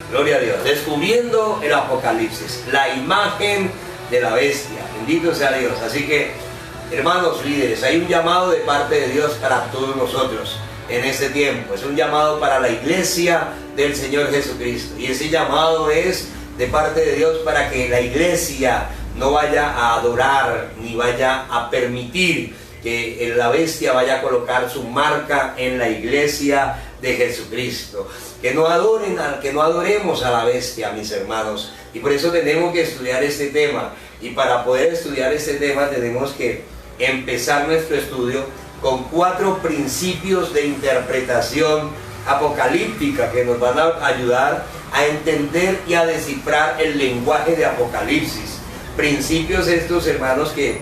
Gloria a Dios. Descubriendo el Apocalipsis, la imagen de la bestia. Bendito sea Dios. Así que, hermanos líderes, hay un llamado de parte de Dios para todos nosotros en este tiempo. Es un llamado para la iglesia del Señor Jesucristo. Y ese llamado es de parte de Dios para que la iglesia no vaya a adorar ni vaya a permitir que la bestia vaya a colocar su marca en la iglesia de Jesucristo. Que no adoremos a la bestia, mis hermanos. Y por eso tenemos que estudiar este tema. Y para poder estudiar este tema tenemos que empezar nuestro estudio con 4 principios de interpretación apocalíptica que nos van a ayudar a entender y a descifrar el lenguaje de Apocalipsis. Principios estos, hermanos, que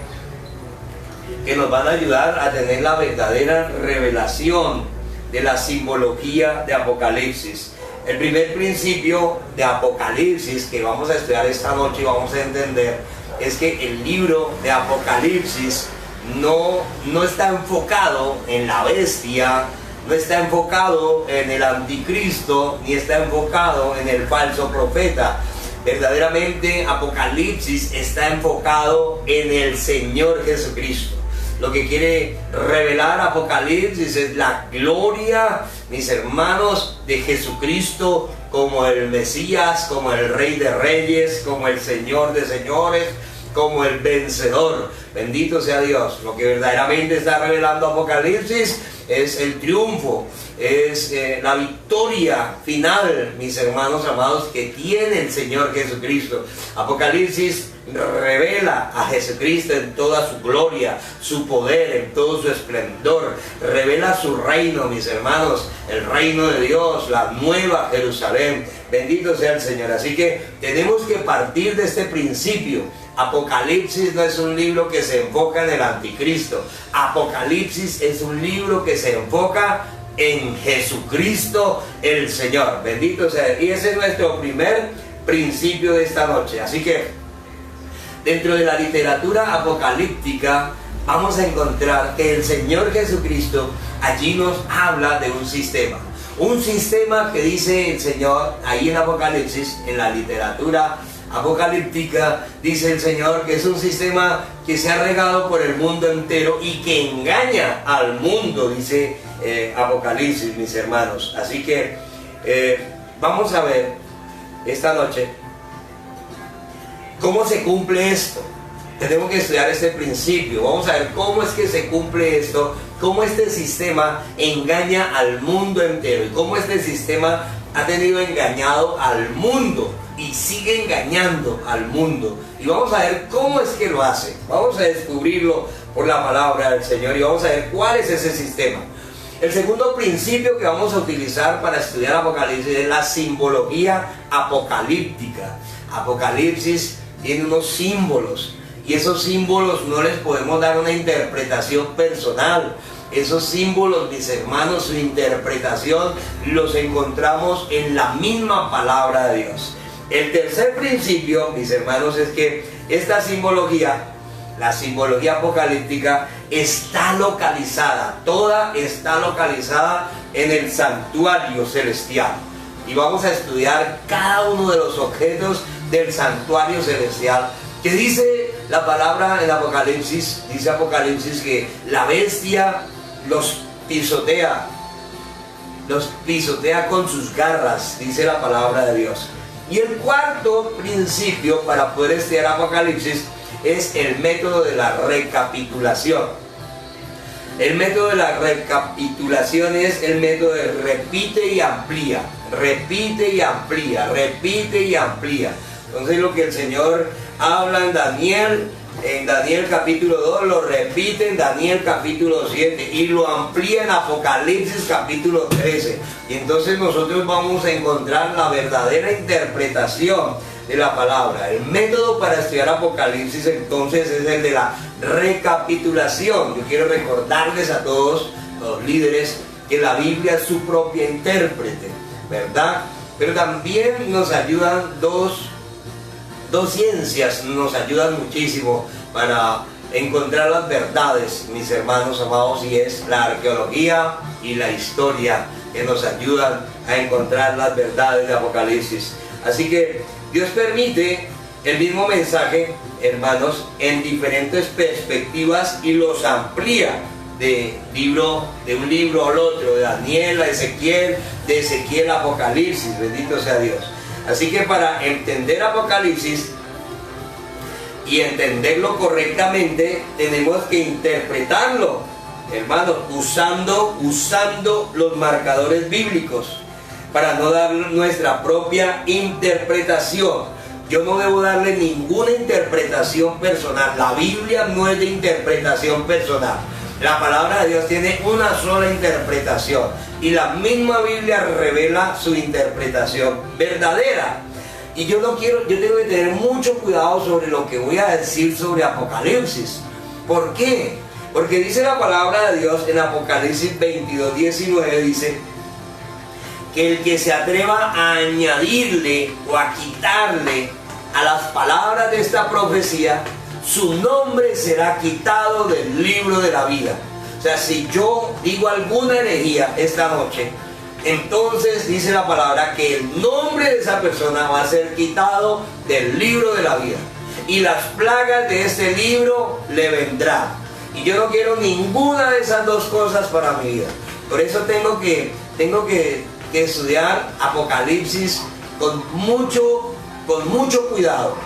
nos van a ayudar a tener la verdadera revelación de la simbología de Apocalipsis. El primer principio de Apocalipsis que vamos a estudiar esta noche y vamos a entender es que el libro de Apocalipsis no está enfocado en la bestia, no está enfocado en el anticristo, ni está enfocado en el falso profeta. Verdaderamente Apocalipsis está enfocado en el Señor Jesucristo. Lo que quiere revelar Apocalipsis es la gloria, mis hermanos, de Jesucristo como el Mesías, como el Rey de Reyes, como el Señor de Señores, como el vencedor. Bendito sea Dios. Lo que verdaderamente está revelando Apocalipsis es el triunfo, es la victoria final, mis hermanos amados, que tiene el Señor Jesucristo. Apocalipsis revela a Jesucristo en toda su gloria, su poder, en todo su esplendor. Revela su reino, mis hermanos, el reino de Dios, la nueva Jerusalén. Bendito sea el Señor. Así que tenemos que partir de este principio. Apocalipsis no es un libro que se enfoca en el anticristo. Apocalipsis es un libro que se enfoca en Jesucristo el Señor. Bendito sea. Y ese es nuestro primer principio de esta noche. Así que dentro de la literatura apocalíptica vamos a encontrar que el Señor Jesucristo allí nos habla de un sistema. Un sistema que dice el Señor ahí en Apocalipsis, en la literatura apocalíptica, dice el Señor que es un sistema que se ha regado por el mundo entero y que engaña al mundo, dice Apocalipsis, mis hermanos. Así que vamos a ver esta noche ¿cómo se cumple esto? Tenemos que estudiar este principio. Vamos a ver cómo es que se cumple esto, cómo este sistema engaña al mundo entero y cómo este sistema ha tenido engañado al mundo y sigue engañando al mundo. Y vamos a ver cómo es que lo hace. Vamos a descubrirlo por la palabra del Señor y vamos a ver cuál es ese sistema. El segundo principio que vamos a utilizar para estudiar Apocalipsis es la simbología apocalíptica. Apocalipsis tiene unos símbolos y esos símbolos no les podemos dar una interpretación personal. Esos símbolos, mis hermanos, su interpretación los encontramos en la misma palabra de Dios. El tercer principio, mis hermanos, es que esta simbología, la simbología apocalíptica, está localizada, toda está localizada en el santuario celestial. Y vamos a estudiar cada uno de los objetos del santuario celestial, que dice la palabra en Apocalipsis, dice Apocalipsis que la bestia los pisotea con sus garras, dice la palabra de Dios. Y el cuarto principio para poder estudiar Apocalipsis es el método de la recapitulación. El método de la recapitulación es el método de repite y amplía, repite y amplía, repite y amplía. Entonces lo que el Señor habla en Daniel capítulo 2, lo repite en Daniel capítulo 7 y lo amplía en Apocalipsis capítulo 13. Y entonces nosotros vamos a encontrar la verdadera interpretación de la palabra. El método para estudiar Apocalipsis entonces es el de la recapitulación. Yo quiero recordarles a todos los líderes que la Biblia es su propia intérprete, ¿verdad? Pero también nos ayudan dos ciencias, nos ayudan muchísimo para encontrar las verdades, mis hermanos amados, y es la arqueología y la historia, que nos ayudan a encontrar las verdades de Apocalipsis. Así que Dios permite el mismo mensaje, hermanos, en diferentes perspectivas y los amplía de un libro al otro, de Daniel a Ezequiel, de Ezequiel a Apocalipsis, bendito sea Dios. Así que para entender Apocalipsis y entenderlo correctamente, tenemos que interpretarlo, hermanos, usando los marcadores bíblicos, para no dar nuestra propia interpretación. Yo no debo darle ninguna interpretación personal. La Biblia no es de interpretación personal. La palabra de Dios tiene una sola interpretación, y la misma Biblia revela su interpretación verdadera. Y yo tengo que tener mucho cuidado sobre lo que voy a decir sobre Apocalipsis. ¿Por qué? Porque dice la palabra de Dios en Apocalipsis 22:19, dice que el que se atreva a añadirle o a quitarle a las palabras de esta profecía, su nombre será quitado del libro de la vida. O sea, si yo digo alguna herejía esta noche, entonces dice la palabra que el nombre de esa persona va a ser quitado del libro de la vida, y las plagas de este libro le vendrán. Y yo no quiero ninguna de esas dos cosas para mi vida. Por eso tengo que estudiar Apocalipsis con mucho cuidado,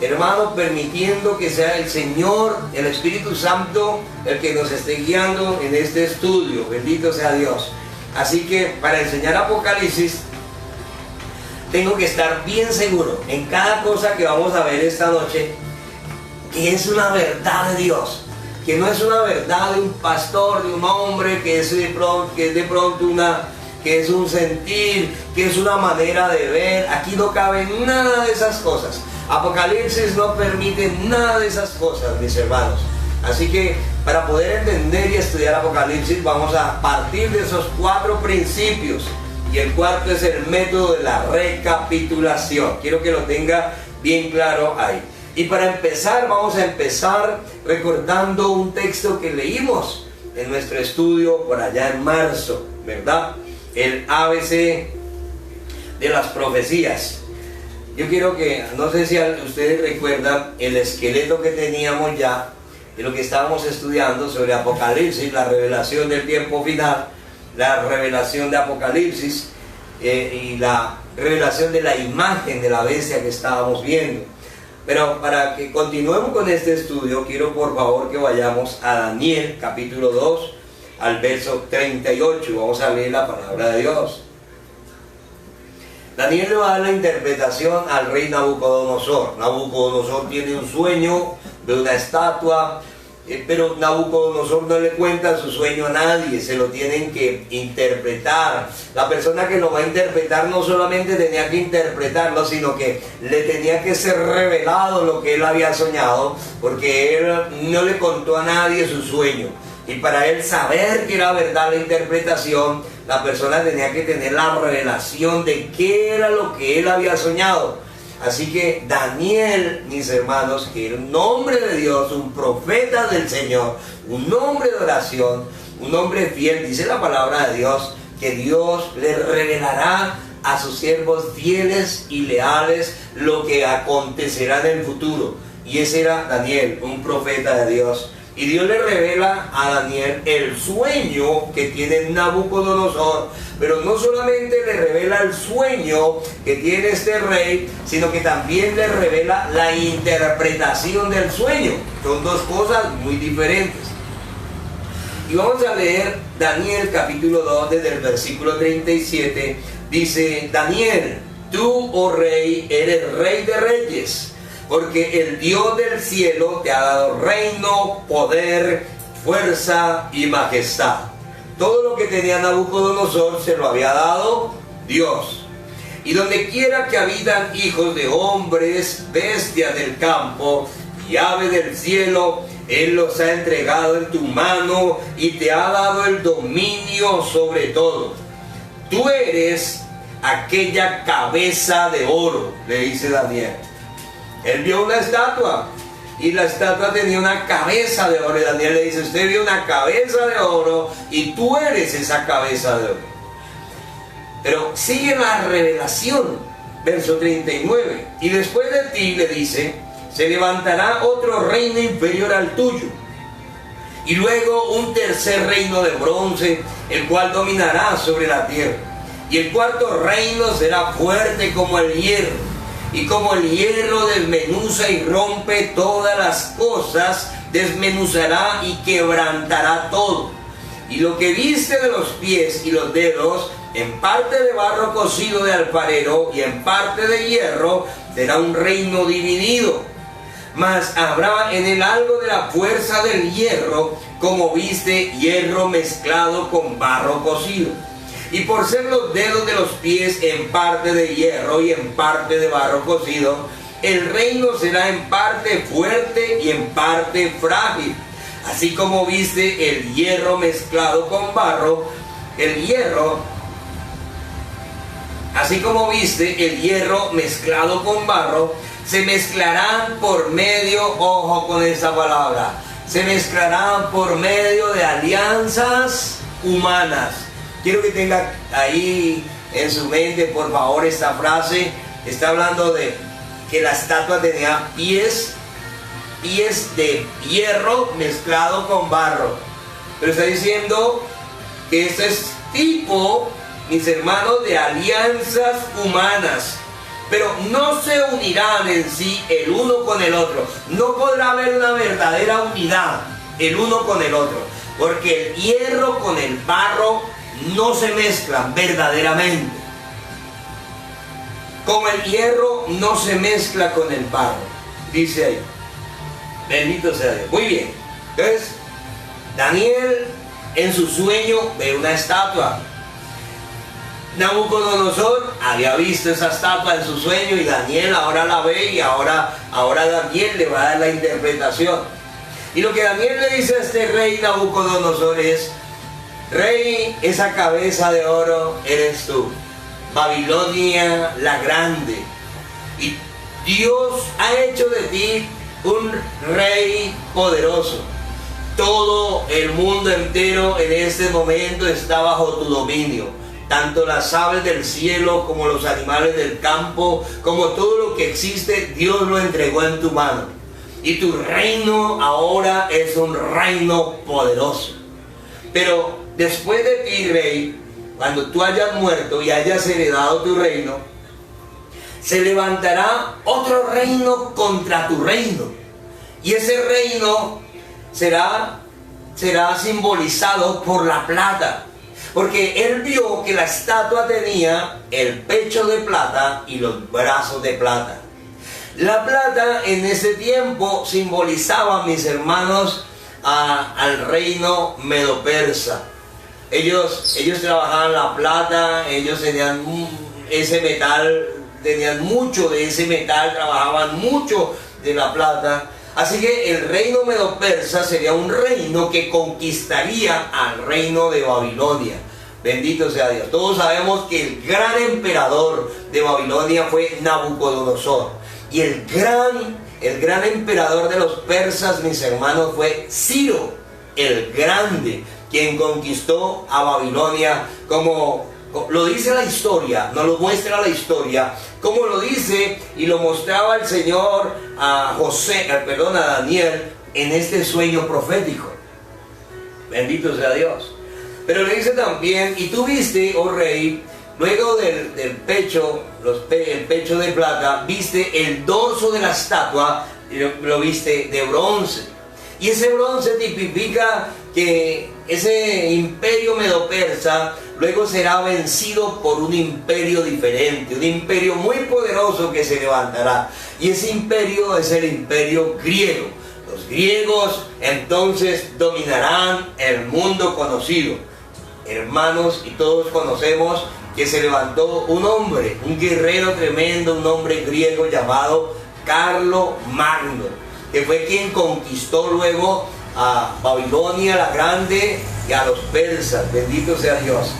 hermano, permitiendo que sea el Señor, el Espíritu Santo, el que nos esté guiando en este estudio. Bendito sea Dios. Así que para enseñar Apocalipsis tengo que estar bien seguro en cada cosa que vamos a ver esta noche, que es una verdad de Dios, que no es una verdad de un pastor, de un hombre, que es de pronto que es un sentir, que es una manera de ver. Aquí no cabe nada de esas cosas. Apocalipsis no permite nada de esas cosas, mis hermanos. Así que para poder entender y estudiar Apocalipsis vamos a partir de esos 4 principios. Y el cuarto es el método de la recapitulación. Quiero que lo tenga bien claro ahí. Y para empezar, vamos a empezar recordando un texto que leímos en nuestro estudio por allá en marzo, ¿verdad? El ABC de las profecías. Yo quiero que, no sé si ustedes recuerdan el esqueleto que teníamos ya de lo que estábamos estudiando sobre Apocalipsis, la revelación del tiempo final, la revelación de Apocalipsis y la revelación de la imagen de la bestia que estábamos viendo. Pero para que continuemos con este estudio, quiero por favor que vayamos a Daniel capítulo 2 al verso 38, y vamos a leer la palabra de Dios. Daniel le va a dar la interpretación al rey Nabucodonosor. Nabucodonosor tiene un sueño de una estatua, pero Nabucodonosor no le cuenta su sueño a nadie, se lo tienen que interpretar. La persona que lo va a interpretar no solamente tenía que interpretarlo, sino que le tenía que ser revelado lo que él había soñado, porque él no le contó a nadie su sueño. Y para él saber que era verdad la interpretación, la persona tenía que tener la revelación de qué era lo que él había soñado. Así que Daniel, mis hermanos, que era un hombre de Dios, un profeta del Señor, un hombre de oración, un hombre fiel, dice la palabra de Dios, que Dios le revelará a sus siervos fieles y leales lo que acontecerá en el futuro. Y ese era Daniel, un profeta de Dios. Y Dios le revela a Daniel el sueño que tiene Nabucodonosor, pero no solamente le revela el sueño que tiene este rey, sino que también le revela la interpretación del sueño. Son dos cosas muy diferentes. Y vamos a leer Daniel capítulo 2 desde el versículo 37. Dice: Daniel, tú, oh rey, eres rey de reyes, porque el Dios del cielo te ha dado reino, poder, fuerza y majestad. Todo lo que tenía Nabucodonosor se lo había dado Dios. Y donde quiera que habitan hijos de hombres, bestias del campo y aves del cielo, Él los ha entregado en tu mano y te ha dado el dominio sobre todo. Tú eres aquella cabeza de oro, le dice Daniel. Él vio una estatua y la estatua tenía una cabeza de oro. Y Daniel le dice: usted vio una cabeza de oro y tú eres esa cabeza de oro. Pero sigue la revelación, verso 39. Y después de ti, le dice, se levantará otro reino inferior al tuyo. Y luego un tercer reino de bronce, el cual dominará sobre la tierra. Y el cuarto reino será fuerte como el hierro. Y como el hierro desmenuza y rompe todas las cosas, desmenuzará y quebrantará todo. Y lo que viste de los pies y los dedos, en parte de barro cocido de alfarero y en parte de hierro, será un reino dividido. Mas habrá en él algo de la fuerza del hierro, como viste hierro mezclado con barro cocido. Y por ser los dedos de los pies en parte de hierro y en parte de barro cocido, el reino será en parte fuerte y en parte frágil. Así como viste el hierro mezclado con barro, así como viste el hierro mezclado con barro, se mezclarán por medio, ojo con esa palabra, se mezclarán por medio de alianzas humanas. Quiero que tenga ahí en su mente, por favor, esta frase. Está hablando de que la estatua tenía pies de hierro mezclado con barro. Pero está diciendo que este es tipo, mis hermanos, de alianzas humanas. Pero no se unirán en sí el uno con el otro. No podrá haber una verdadera unidad el uno con el otro. Porque el hierro con el barro no se mezclan verdaderamente. Como el hierro no se mezcla con el barro. Dice ahí. Bendito sea Dios. Muy bien. Entonces, Daniel en su sueño ve una estatua. Nabucodonosor había visto esa estatua en su sueño y Daniel ahora la ve y ahora Daniel le va a dar la interpretación. Y lo que Daniel le dice a este rey Nabucodonosor es: rey, esa cabeza de oro eres tú, Babilonia la grande. Y Dios ha hecho de ti un rey poderoso. Todo el mundo entero en este momento está bajo tu dominio. Tanto las aves del cielo como los animales del campo, como todo lo que existe, Dios lo entregó en tu mano. Y tu reino ahora es un reino poderoso. Pero después de ti, rey, cuando tú hayas muerto y hayas heredado tu reino, se levantará otro reino contra tu reino. Y ese reino será simbolizado por la plata. Porque él vio que la estatua tenía el pecho de plata y los brazos de plata. La plata en ese tiempo simbolizaba, mis hermanos, al reino medo-persa. Ellos trabajaban la plata, ellos tenían ese metal, tenían mucho de ese metal, trabajaban mucho de la plata. Así que el reino medo-persa sería un reino que conquistaría al reino de Babilonia. Bendito sea Dios. Todos sabemos que el gran emperador de Babilonia fue Nabucodonosor. Y el gran emperador de los persas, mis hermanos, fue Ciro el Grande, quien conquistó a Babilonia, como lo dice la historia, nos lo muestra la historia, como lo dice y lo mostraba el Señor a Daniel en este sueño profético. Bendito sea Dios. Pero le dice también: y tú viste, oh rey, luego del pecho, el pecho de plata, viste el dorso de la estatua, y lo viste de bronce. Y ese bronce tipifica que ese imperio medo-persa luego será vencido por un imperio diferente, un imperio muy poderoso que se levantará. Y ese imperio es el imperio griego. Los griegos entonces dominarán el mundo conocido. Hermanos, y todos conocemos que se levantó un hombre, un guerrero tremendo, un hombre griego llamado Carlomagno, que fue quien conquistó luego a Babilonia la Grande y a los persas. Bendito sea Dios.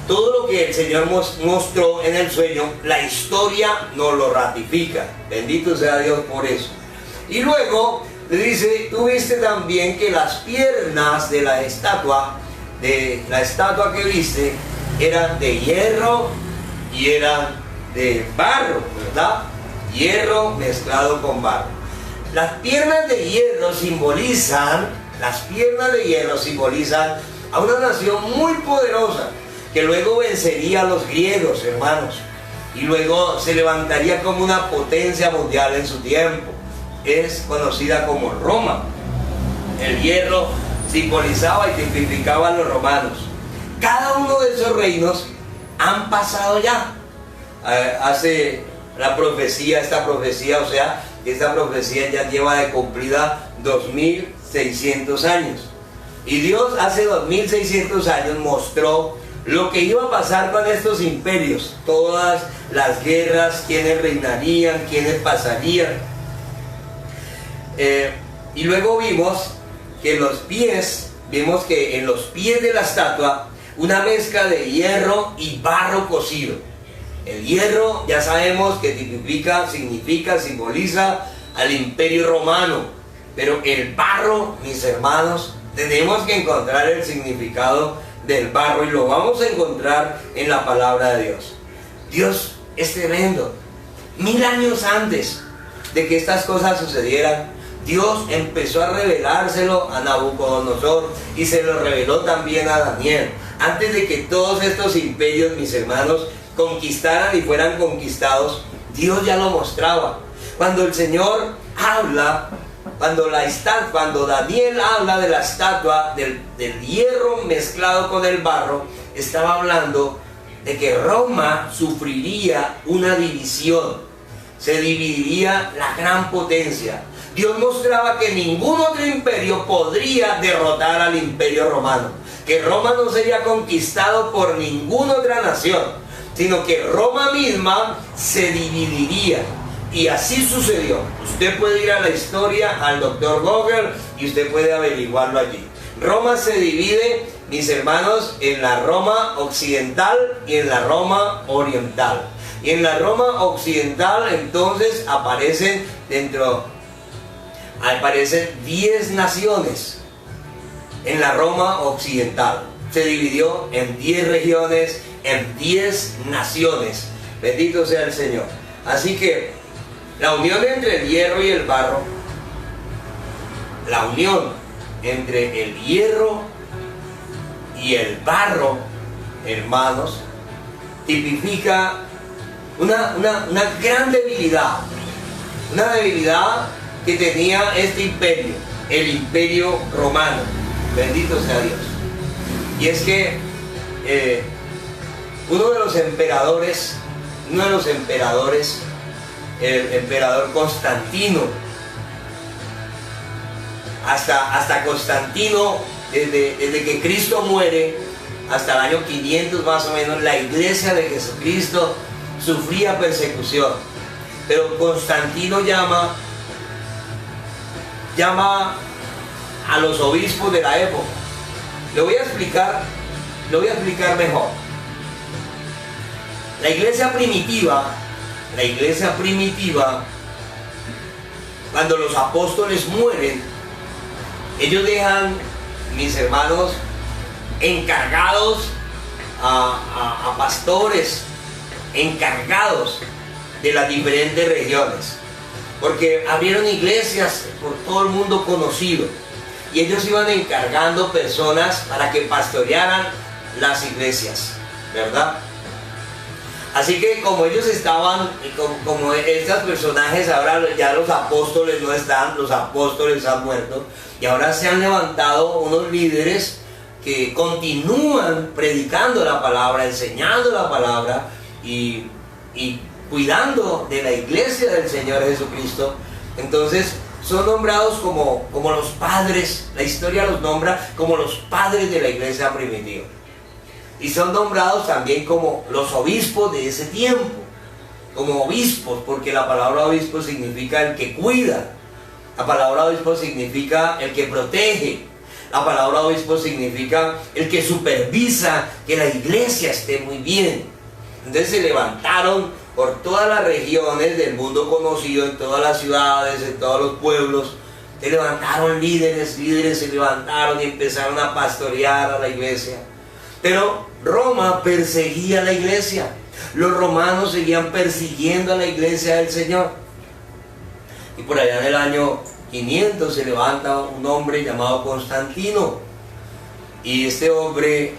Todo lo que el Señor mostró en el sueño, la historia nos lo ratifica. Bendito sea Dios por eso. Y luego le dice: tú viste también que las piernas de la estatua que viste, eran de hierro y eran de barro, ¿verdad? Hierro mezclado con barro. Las piernas de hierro simbolizan a una nación muy poderosa que luego vencería a los griegos, hermanos, y luego se levantaría como una potencia mundial en su tiempo. Es conocida como Roma. El hierro simbolizaba y tipificaba a los romanos. Cada uno de esos reinos han pasado ya. Hace esta profecía ya lleva de cumplida 2600 años. Y Dios hace 2600 años mostró lo que iba a pasar con estos imperios, todas las guerras, quiénes reinarían, quiénes pasarían. Y luego vimos que en los pies de la estatua, una mezcla de hierro y barro cocido. El hierro ya sabemos que simboliza al imperio romano, pero el barro, mis hermanos, tenemos que encontrar el significado del barro y lo vamos a encontrar en la palabra de Dios. Dios es tremendo. 1000 años antes de que estas cosas sucedieran, Dios empezó a revelárselo a Nabucodonosor y se lo reveló también a Daniel. Antes de que todos estos imperios, mis hermanos, conquistaran y fueran conquistados, Dios ya lo mostraba. Cuando el Señor habla, cuando Daniel habla de la estatua, del hierro mezclado con el barro, estaba hablando de que Roma sufriría una división. Se dividiría la gran potencia. Dios mostraba que ningún otro imperio podría derrotar al imperio romano, que Roma no sería conquistado por ninguna otra nación, sino que Roma misma se dividiría. Y así sucedió. Usted puede ir a la historia, al Dr. Google, y usted puede averiguarlo allí. Roma se divide, mis hermanos, en la Roma occidental y en la Roma oriental. Y en la Roma occidental entonces aparecen 10 naciones. En la Roma occidental se dividió en 10 regiones, en 10 naciones. Bendito sea el Señor. Así que la unión entre el hierro y el barro, la unión entre el hierro y el barro, hermanos, tipifica una gran debilidad, una debilidad que tenía este imperio, el imperio romano. Bendito sea Dios. Y es que uno de los emperadores, el emperador Constantino, hasta Constantino, desde que Cristo muere hasta el año 500 más o menos, la iglesia de Jesucristo sufría persecución. Pero Constantino llama a los obispos de la época. Lo voy a explicar mejor. La iglesia primitiva, cuando los apóstoles mueren, ellos dejan, mis hermanos, encargados a pastores, encargados de las diferentes regiones, porque abrieron iglesias por todo el mundo conocido, y ellos iban encargando personas para que pastorearan las iglesias, ¿verdad? Así que como ellos estaban, como estos personajes, ahora ya los apóstoles no están, los apóstoles han muerto, y ahora se han levantado unos líderes que continúan predicando la palabra, enseñando la palabra y cuidando de la iglesia del Señor Jesucristo. Entonces son nombrados como los padres, la historia los nombra como los padres de la iglesia primitiva. Y son nombrados también como los obispos de ese tiempo, como obispos, porque la palabra obispo significa el que cuida, la palabra obispo significa el que protege, la palabra obispo significa el que supervisa que la iglesia esté muy bien. Entonces se levantaron por todas las regiones del mundo conocido, en todas las ciudades, en todos los pueblos, se levantaron líderes se levantaron y empezaron a pastorear a la iglesia. Pero Roma perseguía a la iglesia. Los romanos seguían persiguiendo a la iglesia del Señor. Y por allá en el año 500 se levanta un hombre llamado Constantino. Y este hombre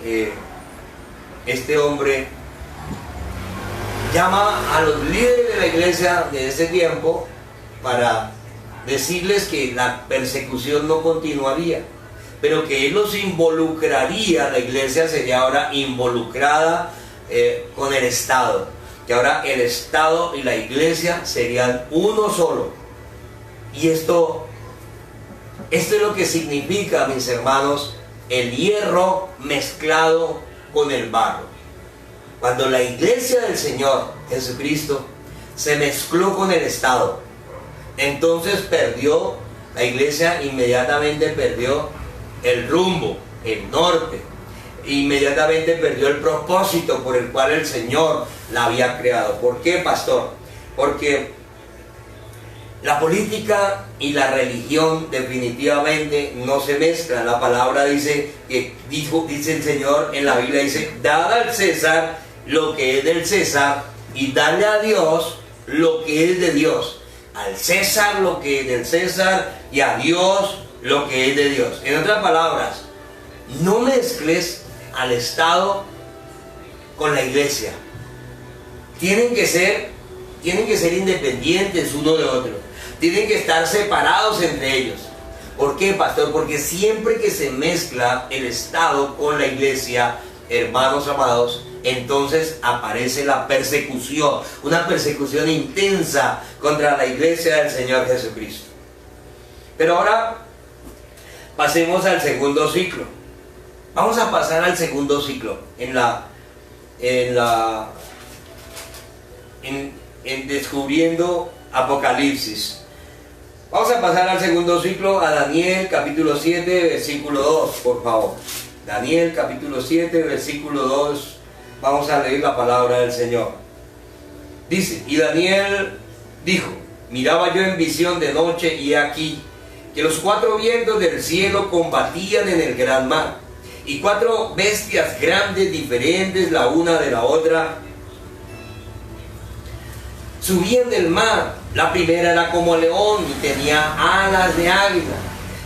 llama a los líderes de la iglesia de ese tiempo para decirles que la persecución no continuaría, pero que él los involucraría. La iglesia sería ahora involucrada con el Estado, que ahora el Estado y la iglesia serían uno solo. Y esto es lo que significa, mis hermanos, el hierro mezclado con el barro. Cuando la iglesia del Señor Jesucristo se mezcló con el Estado, entonces perdió, la iglesia inmediatamente perdió el rumbo, el norte, inmediatamente perdió el propósito por el cual el Señor la había creado. ¿Por qué, pastor? Porque la política y la religión definitivamente no se mezclan. La palabra dice, dice el Señor en la Biblia, dice: dad al César lo que es del César y dale a Dios lo que es de Dios. Al César lo que es del César y a Dios lo que es de Dios. En otras palabras, no mezcles al Estado con la iglesia. Tienen que ser independientes uno de otro. Tienen que estar separados entre ellos. ¿Por qué, pastor? Porque siempre que se mezcla el Estado con la iglesia, hermanos amados, entonces aparece la persecución, una persecución intensa contra la iglesia del Señor Jesucristo. Pero ahora pasemos al segundo ciclo. Vamos a pasar al segundo ciclo en descubriendo Apocalipsis. Vamos a pasar al segundo ciclo, a Daniel capítulo 7, versículo 2, por favor. Daniel capítulo 7, versículo 2. Vamos a leer la palabra del Señor. Dice: y Daniel dijo: miraba yo en visión de noche, y aquí que los 4 vientos del cielo combatían en el gran mar, y 4 bestias grandes, diferentes la una de la otra, subían del mar. La primera era como león y tenía alas de águila.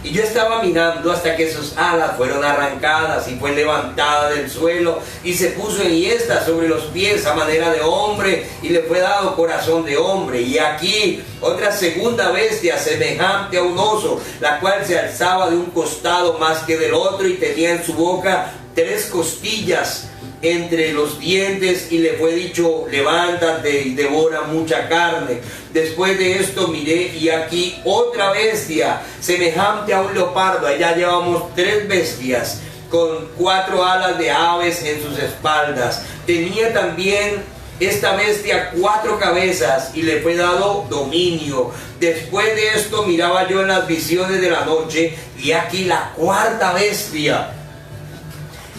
Y yo estaba mirando hasta que sus alas fueron arrancadas y fue levantada del suelo y se puso enhiesta sobre los pies a manera de hombre y le fue dado corazón de hombre. Y aquí otra segunda bestia semejante a un oso, la cual se alzaba de un costado más que del otro y tenía en su boca 3 costillas entre los dientes, y le fue dicho: levántate y devora mucha carne. Después de esto miré, y aquí otra bestia semejante a un leopardo. Allá llevamos 3 bestias con 4 alas de aves en sus espaldas. Tenía también esta bestia 4 cabezas y le fue dado dominio. Después de esto miraba yo en las visiones de la noche, y aquí la 4ª bestia,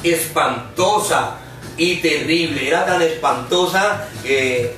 espantosa y terrible. Era tan espantosa que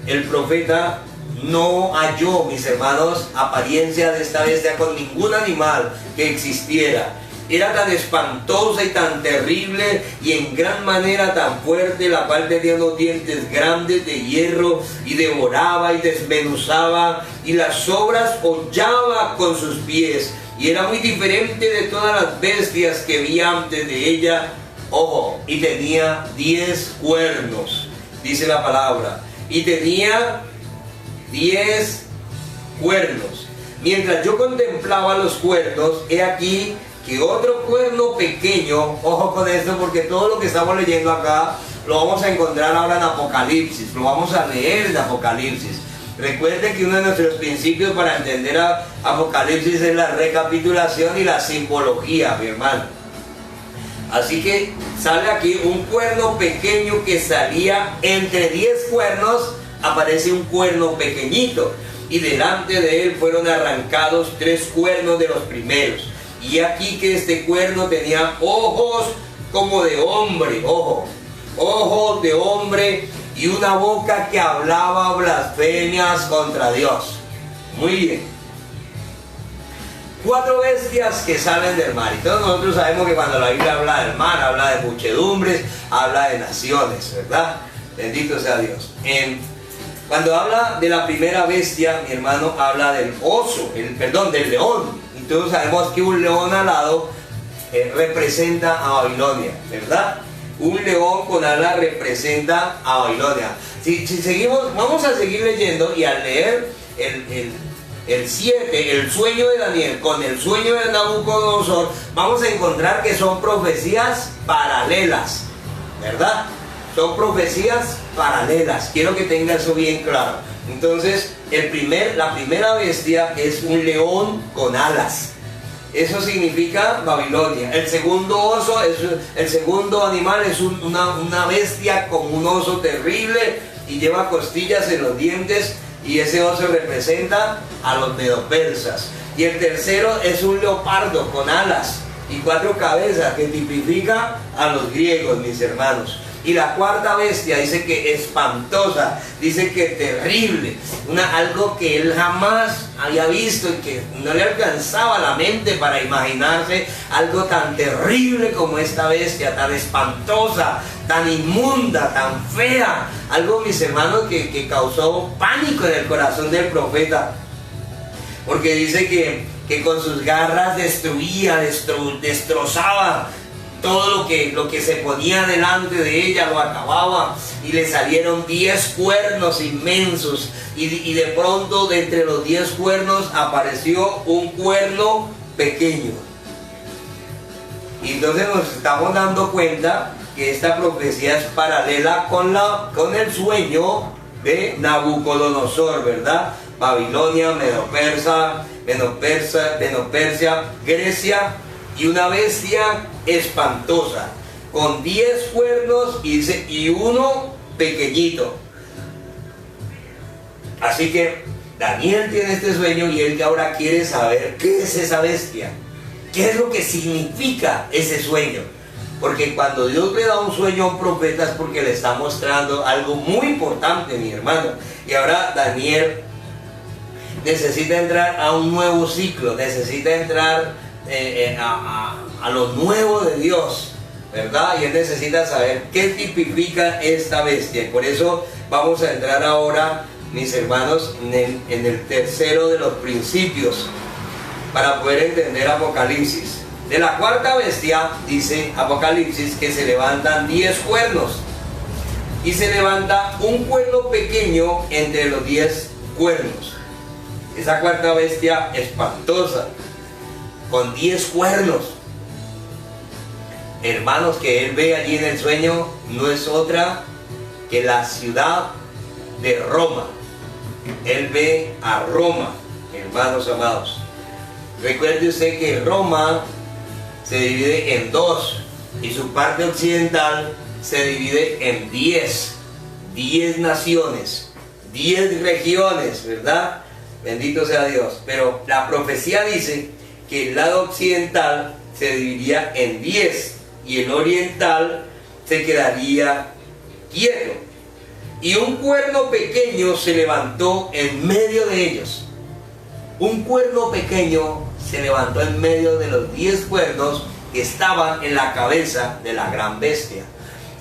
el profeta no halló, mis hermanos, apariencia de esta bestia con ningún animal que existiera. Era tan espantosa y tan terrible, y en gran manera tan fuerte, la cual tenía unos dientes grandes de hierro, y devoraba y desmenuzaba, y las sobras hollaba con sus pies, y era muy diferente de todas las bestias que vi antes de ella. Ojo, y tenía 10 cuernos, dice la palabra, y tenía 10 cuernos. Mientras yo contemplaba los cuernos, he aquí que otro cuerno pequeño, ojo con esto, porque todo lo que estamos leyendo acá lo vamos a encontrar ahora en Apocalipsis, lo vamos a leer en Apocalipsis. Recuerden que uno de nuestros principios para entender a Apocalipsis es la recapitulación y la simbología, mi hermano. Así que sale aquí un cuerno pequeño que salía entre 10 cuernos, aparece un cuerno pequeñito, y delante de él fueron arrancados 3 cuernos de los primeros. Y aquí que este cuerno tenía ojos como de hombre, ojos de hombre, y una boca que hablaba blasfemias contra Dios. Muy bien. 4 bestias que salen del mar. Y todos nosotros sabemos que cuando la Biblia habla del mar, habla de muchedumbres, habla de naciones, ¿verdad? Bendito sea Dios. Cuando habla de la primera bestia, mi hermano, habla del oso, del león. Y todos sabemos que un león alado representa a Babilonia, ¿verdad? Un león con alas representa a Babilonia. Si seguimos, vamos a seguir leyendo, y al leer el 7, el sueño de Daniel con el sueño de Nabucodonosor, vamos a encontrar que son profecías paralelas, ¿verdad? Son profecías paralelas. Quiero que tenga eso bien claro. Entonces, la primera bestia es un león con alas. Eso significa Babilonia. El segundo animal es una bestia con un oso terrible y lleva costillas en los dientes, y ese oso representa a los medopersas. Y el tercero es un leopardo con alas y 4 cabezas, que tipifica a los griegos, mis hermanos. Y la cuarta bestia dice que espantosa, dice que terrible, algo que él jamás había visto y que no le alcanzaba la mente para imaginarse algo tan terrible como esta bestia, tan espantosa, tan inmunda, tan fea. Algo, mis hermanos, que causó pánico en el corazón del profeta, porque dice que con sus garras destruía, destrozaba todo lo que se ponía delante de ella, lo acababa, y le salieron 10 cuernos inmensos, y de pronto de entre los 10 cuernos apareció un cuerno pequeño. Y entonces nos estamos dando cuenta que esta profecía es paralela con el sueño de Nabucodonosor, ¿verdad? Babilonia, Medo-Persia, Grecia, y una bestia espantosa con 10 cuernos, y dice, y uno pequeñito. Así que Daniel tiene este sueño, y él ahora quiere saber qué es esa bestia, qué es lo que significa ese sueño. Porque cuando Dios le da un sueño a un profeta es porque le está mostrando algo muy importante, mi hermano. Y ahora Daniel necesita entrar a un nuevo ciclo, necesita entrar a lo nuevo de Dios, ¿verdad? Y él necesita saber qué tipifica esta bestia. Y por eso vamos a entrar ahora, mis hermanos, en el tercero de los principios, para poder entender Apocalipsis. De la cuarta bestia dice Apocalipsis que se levantan 10 cuernos, y se levanta un cuerno pequeño entre los 10 cuernos. Esa cuarta bestia espantosa, con 10 cuernos, hermanos, que él ve allí en el sueño, no es otra que la ciudad de Roma. Él ve a Roma, hermanos amados. Recuerde usted que Roma se divide en 2, y su parte occidental se divide en 10 naciones, 10 regiones, ¿verdad? Bendito sea Dios. Pero la profecía dice que el lado occidental se dividiría en 10, y el oriental se quedaría quieto. Y un cuerno pequeño se levantó en medio de ellos. Un cuerno pequeño se levantó en medio de los 10 cuernos que estaban en la cabeza de la gran bestia.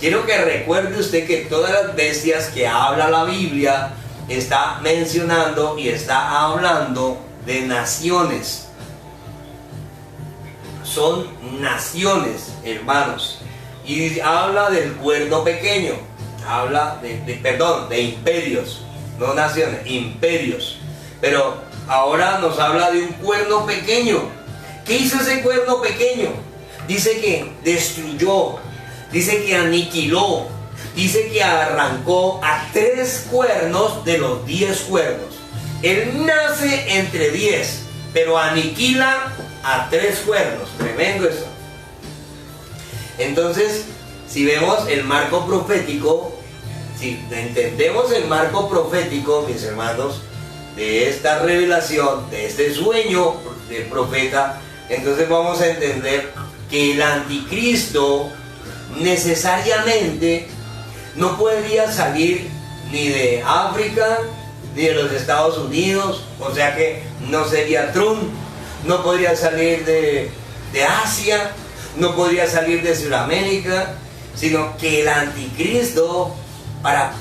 Quiero que recuerde usted que todas las bestias que habla la Biblia está mencionando y está hablando de naciones. Son naciones, hermanos. Y habla del cuerno pequeño. Habla de imperios. No naciones, imperios. Pero ahora nos habla de un cuerno pequeño. ¿Qué hizo ese cuerno pequeño? Dice que destruyó, dice que aniquiló, dice que arrancó a 3 cuernos de los 10 cuernos. Él nace entre 10, pero aniquila a 3 cuernos. Tremendo eso. Entonces, si vemos el marco profético, si entendemos el marco profético, mis hermanos, de esta revelación, de este sueño del profeta, entonces vamos a entender que el anticristo necesariamente no podría salir ni de África ni de los Estados Unidos, o sea que no sería Trump, no podría salir de Asia, no podría salir de Sudamérica, sino que el anticristo va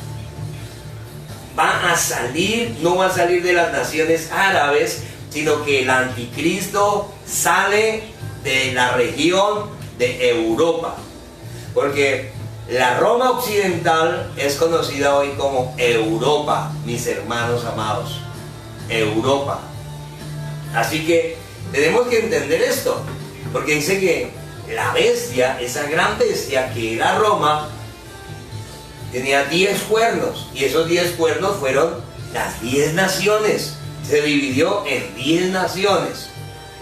a salir, no va a salir de las naciones árabes, sino que el anticristo sale de la región de Europa, porque la Roma occidental es conocida hoy como Europa, mis hermanos amados, Europa. Así que tenemos que entender esto, porque dice que la bestia, esa gran bestia que era Roma, tenía 10 cuernos, y esos 10 cuernos fueron las 10 naciones. Se dividió en 10 naciones.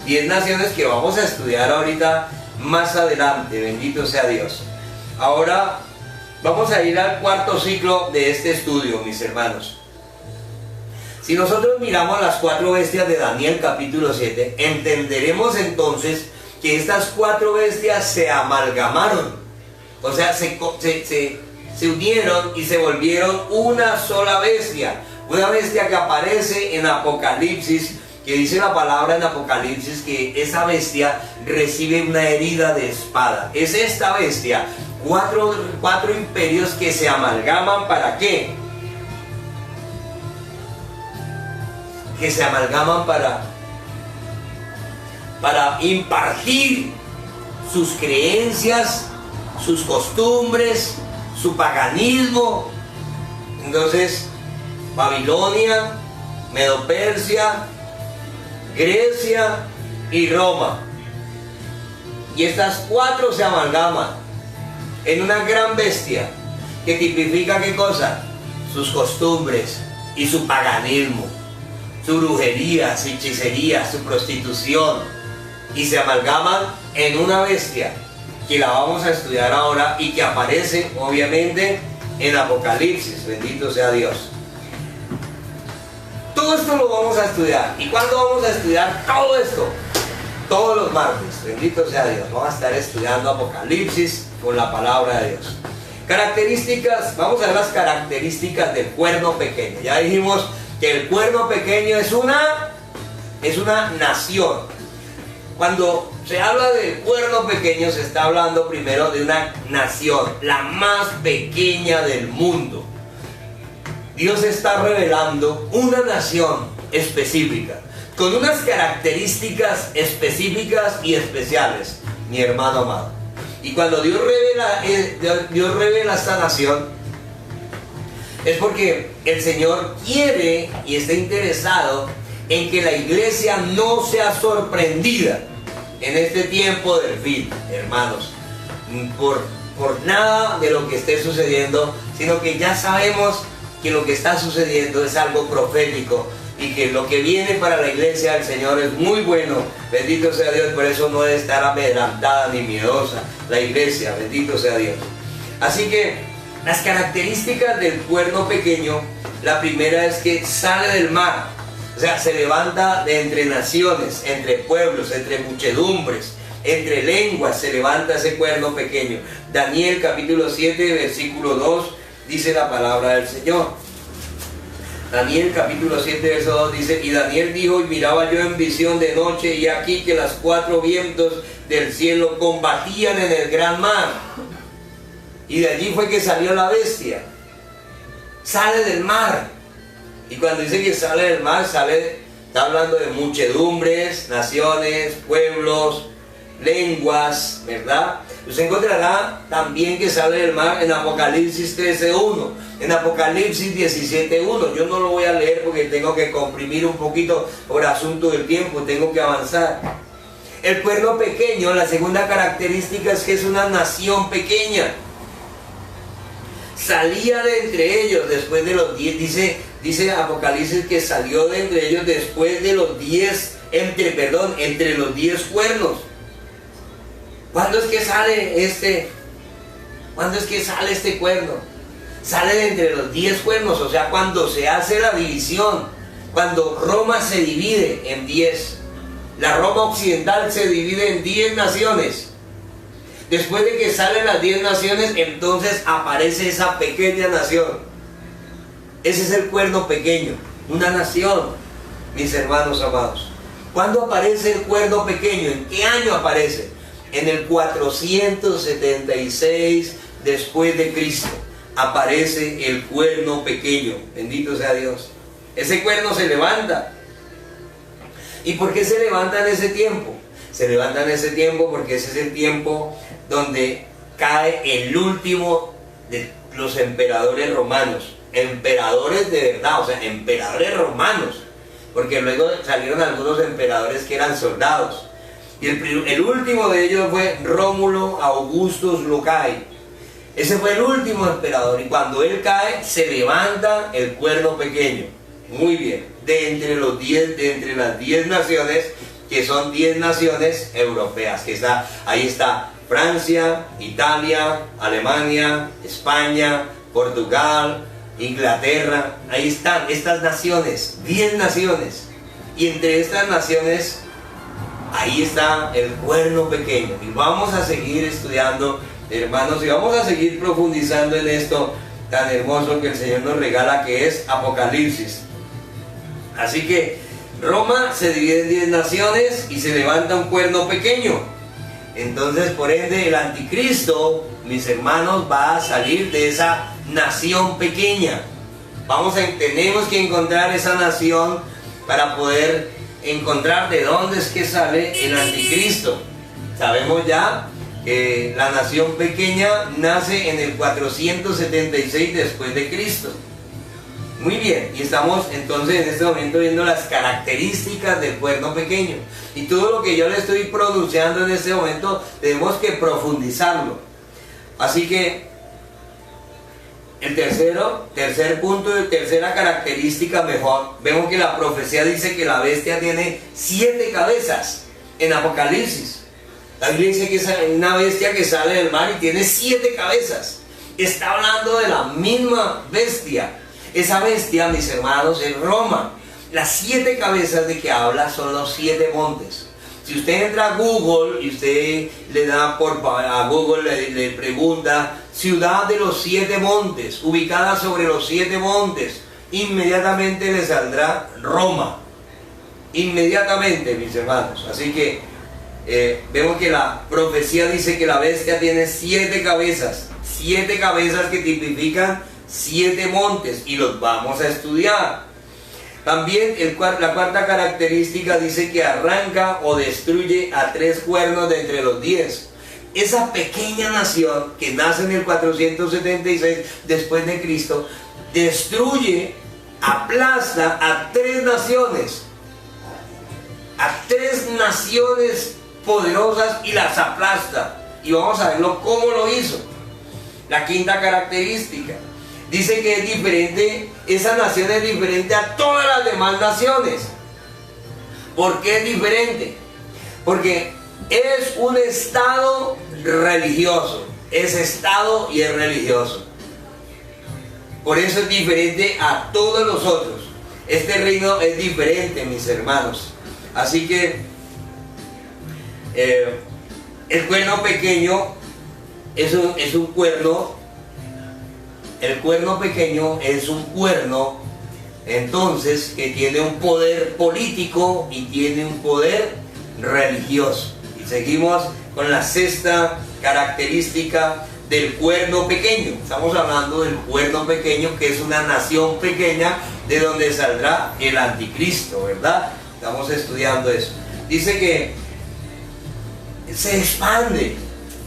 10 naciones que vamos a estudiar ahorita más adelante, bendito sea Dios. Ahora vamos a ir al cuarto ciclo de este estudio, mis hermanos. Si nosotros miramos las 4 bestias de Daniel capítulo 7, entenderemos entonces que estas 4 bestias se amalgamaron, o sea, se unieron y se volvieron una sola bestia. Una bestia que aparece en Apocalipsis, que dice la palabra en Apocalipsis que esa bestia recibe una herida de espada. Es esta bestia, cuatro imperios que se amalgaman. ¿Para qué? Que se amalgaman para impartir sus creencias, sus costumbres, su paganismo. Entonces, Babilonia, Medo-Persia, Grecia y Roma. Y estas 4 se amalgaman en una gran bestia que tipifica ¿qué cosa? Sus costumbres y su paganismo, su brujería, su hechicería, su prostitución, y se amalgaman en una bestia que la vamos a estudiar ahora y que aparece obviamente en Apocalipsis. Bendito sea Dios. Todo esto lo vamos a estudiar. ¿Y cuándo vamos a estudiar todo esto? Todos los martes. Bendito sea Dios. Vamos a estar estudiando Apocalipsis con la palabra de Dios. Características, vamos a ver las características del cuerno pequeño. Ya dijimos que el cuerno pequeño es una nación. Cuando se habla del cuerno pequeño, se está hablando primero de una nación, la más pequeña del mundo. Dios está revelando una nación específica, con unas características específicas y especiales, mi hermano amado. Y cuando Dios revela esta nación, es porque el Señor quiere y está interesado en que la iglesia no sea sorprendida en este tiempo del fin, hermanos, por nada de lo que esté sucediendo, sino que ya sabemos que lo que está sucediendo es algo profético y que lo que viene para la iglesia del Señor es muy bueno. Bendito sea Dios. Por eso no debe estar amedrentada ni miedosa la iglesia, bendito sea Dios. Así que las características del cuerno pequeño, la primera es que sale del mar. O sea, se levanta de entre naciones, entre pueblos, entre muchedumbres, entre lenguas, se levanta ese cuerno pequeño. Daniel capítulo 7, versículo 2, dice la palabra del Señor. Daniel capítulo 7, verso 2 dice: y Daniel dijo, y miraba yo en visión de noche, y aquí que las 4 vientos del cielo combatían en el gran mar. Y de allí fue que salió la bestia. Sale del mar. Y cuando dice que sale del mar, está hablando de muchedumbres, naciones, pueblos, lenguas, ¿verdad? Usted encontrará también que sale del mar en Apocalipsis 13.1, en Apocalipsis 17.1. Yo no lo voy a leer porque tengo que comprimir un poquito por asunto del tiempo, tengo que avanzar. El cuerno pequeño, la segunda característica es que es una nación pequeña. Salía de entre ellos después de los 10, dice Apocalipsis que salió de entre ellos después de los 10, entre los 10 cuernos. ¿Cuándo es que sale este cuerno? Sale de entre los 10 cuernos, o sea, cuando se hace la división, cuando Roma se divide en 10. La Roma occidental se divide en 10 naciones. Después de que salen las 10 naciones, entonces aparece esa pequeña nación. Ese es el cuerno pequeño, una nación, mis hermanos amados. ¿Cuándo aparece el cuerno pequeño? ¿En qué año aparece? En el 476 después de Cristo aparece el cuerno pequeño. Bendito sea Dios. Ese cuerno se levanta. ¿Y por qué se levanta en ese tiempo? Se levanta en ese tiempo porque ese es el tiempo donde cae el último de los emperadores romanos. Emperadores de verdad, o sea, emperadores romanos. Porque luego salieron algunos emperadores que eran soldados. Y el último de ellos fue Rómulo Augustus Lucae. Ese fue el último emperador. Y cuando él cae, se levanta el cuerno pequeño. Muy bien. De entre las 10 naciones, que son 10 naciones europeas. Ahí está Francia, Italia, Alemania, España, Portugal, Inglaterra. Ahí están estas naciones, 10 naciones. Y entre estas naciones, ahí está el cuerno pequeño. Y vamos a seguir estudiando, hermanos, y vamos a seguir profundizando en esto tan hermoso que el Señor nos regala, que es Apocalipsis. Así que Roma se divide en 10 naciones y se levanta un cuerno pequeño. Entonces, por ende, el anticristo, mis hermanos, va a salir de esa nación pequeña. Tenemos que encontrar esa nación para poder encontrar de dónde es que sale el anticristo. Sabemos ya que la nación pequeña nace en el 476 después de Cristo. Muy bien, y estamos entonces en este momento viendo las características del cuerno pequeño. Y todo lo que yo le estoy pronunciando en este momento tenemos que profundizarlo. Así que el tercer punto y tercera característica mejor, vemos que la profecía dice que la bestia tiene 7 cabezas en Apocalipsis. La Biblia dice que es una bestia que sale del mar y tiene 7 cabezas. Está hablando de la misma bestia. Esa bestia, mis hermanos, es Roma. Las 7 cabezas de que habla son los 7 montes. Si usted entra a Google y usted le da a Google, le pregunta ciudad de los 7 montes, ubicada sobre los 7 montes, inmediatamente le saldrá Roma. Inmediatamente, mis hermanos. Así que vemos que la profecía dice que la bestia tiene 7 cabezas. 7 cabezas que tipifican 7 montes, y los vamos a estudiar. También la cuarta característica dice que arranca o destruye a 3 cuernos de entre los 10. Esa pequeña nación que nace en el 476 después de Cristo destruye, aplasta a 3 naciones. A 3 naciones poderosas y las aplasta. Y vamos a verlo cómo lo hizo. La quinta característica dice que es diferente, esa nación es diferente a todas las demás naciones. ¿Por qué es diferente? Porque es un estado religioso. Es estado y es religioso. Por eso es diferente a todos los otros. Este reino es diferente, mis hermanos. Así que el cuerno pequeño es un cuerno. El cuerno pequeño es un cuerno, entonces, que tiene un poder político y tiene un poder religioso. Y seguimos con la sexta característica del cuerno pequeño. Estamos hablando del cuerno pequeño, que es una nación pequeña de donde saldrá el anticristo, ¿verdad? Estamos estudiando eso. Dice que se expande.